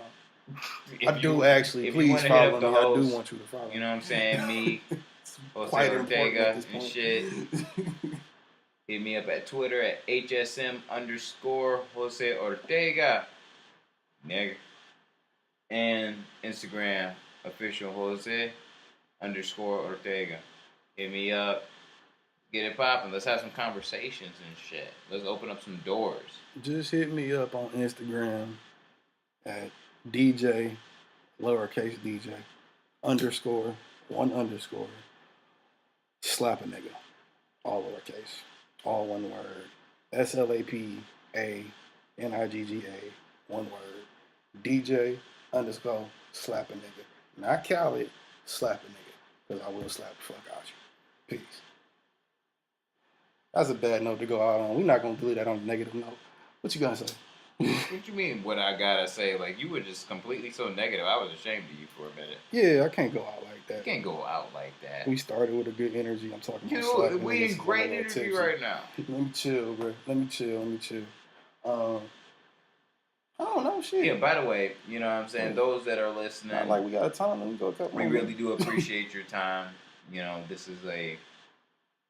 I do actually. Please follow me. I do want you to follow. You know what I'm saying? Me, Jose Ortega and shit. Hit me up at Twitter at HSM _ Jose Ortega, nigga, and Instagram official Jose _ Ortega. Hit me up. Get it poppin'. Let's have some conversations and shit. Let's open up some doors. Just hit me up on Instagram at DJ, lowercase DJ, _ 1_ slap a nigga. All lowercase. All one word. SLAPANIGGA, one word. DJ _ slap a nigga. Not Khaled, slap a nigga. Because I will slap the fuck out you. Peace. That's a bad note to go out on. We're not going to do that on a negative note. What you gonna say? What you mean, what I gotta say? Like, you were just completely so negative. I was ashamed of you for a minute. Yeah, I can't go out like that. You can't go out like that. We started with a good energy. I'm talking about we in great energy right now. Let me chill, bro. Let me chill. I don't know, shit. Yeah, by the way, you know what I'm saying? Yeah. Those that are listening. Not like we got time. Let me go a couple We really do appreciate your time. This is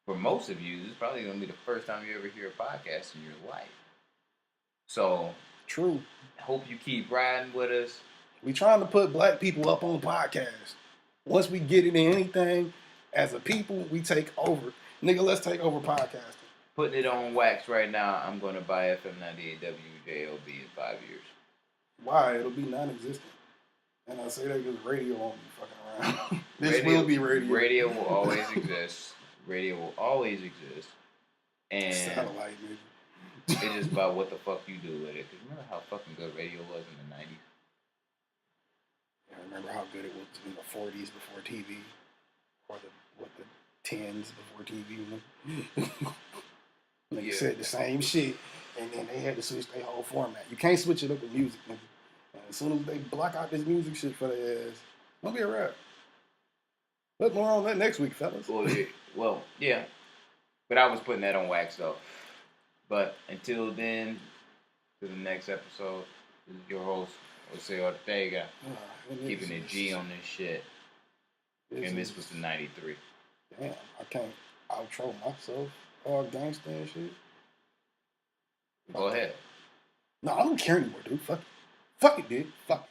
for most of you, this is probably going to be the first time you ever hear a podcast in your life. So, true. Hope you keep riding with us. We trying to put black people up on podcasts. Once we get it in anything, as a people, we take over. Nigga, let's take over podcasting. Putting it on wax right now. I'm going to buy FM 98 WJLB in 5 years. Why? It'll be non-existent. And I say that because radio won't be fucking around. This will be radio. Radio will always exist. Radio will always exist. And satellite, maybe. It is about what the fuck you do with it. Because remember how fucking good radio was in the 90s? I remember how good it was in the 40s before TV. Or the 10s before TV. They said the same shit. And then they had to switch their whole format. You can't switch it up with music, nigga. As soon as they block out this music shit for their ass, don't be a rap. But more on that next week, fellas. Well, yeah. But I was putting that on wax, though. But until then, to the next episode, this is your host, Jose Ortega. Keeping it G on this shit. And this was the 93. Damn, I can't outro myself. All gangsta and shit. Go ahead. No, I don't care anymore, dude. Fuck it, dude. Fuck it.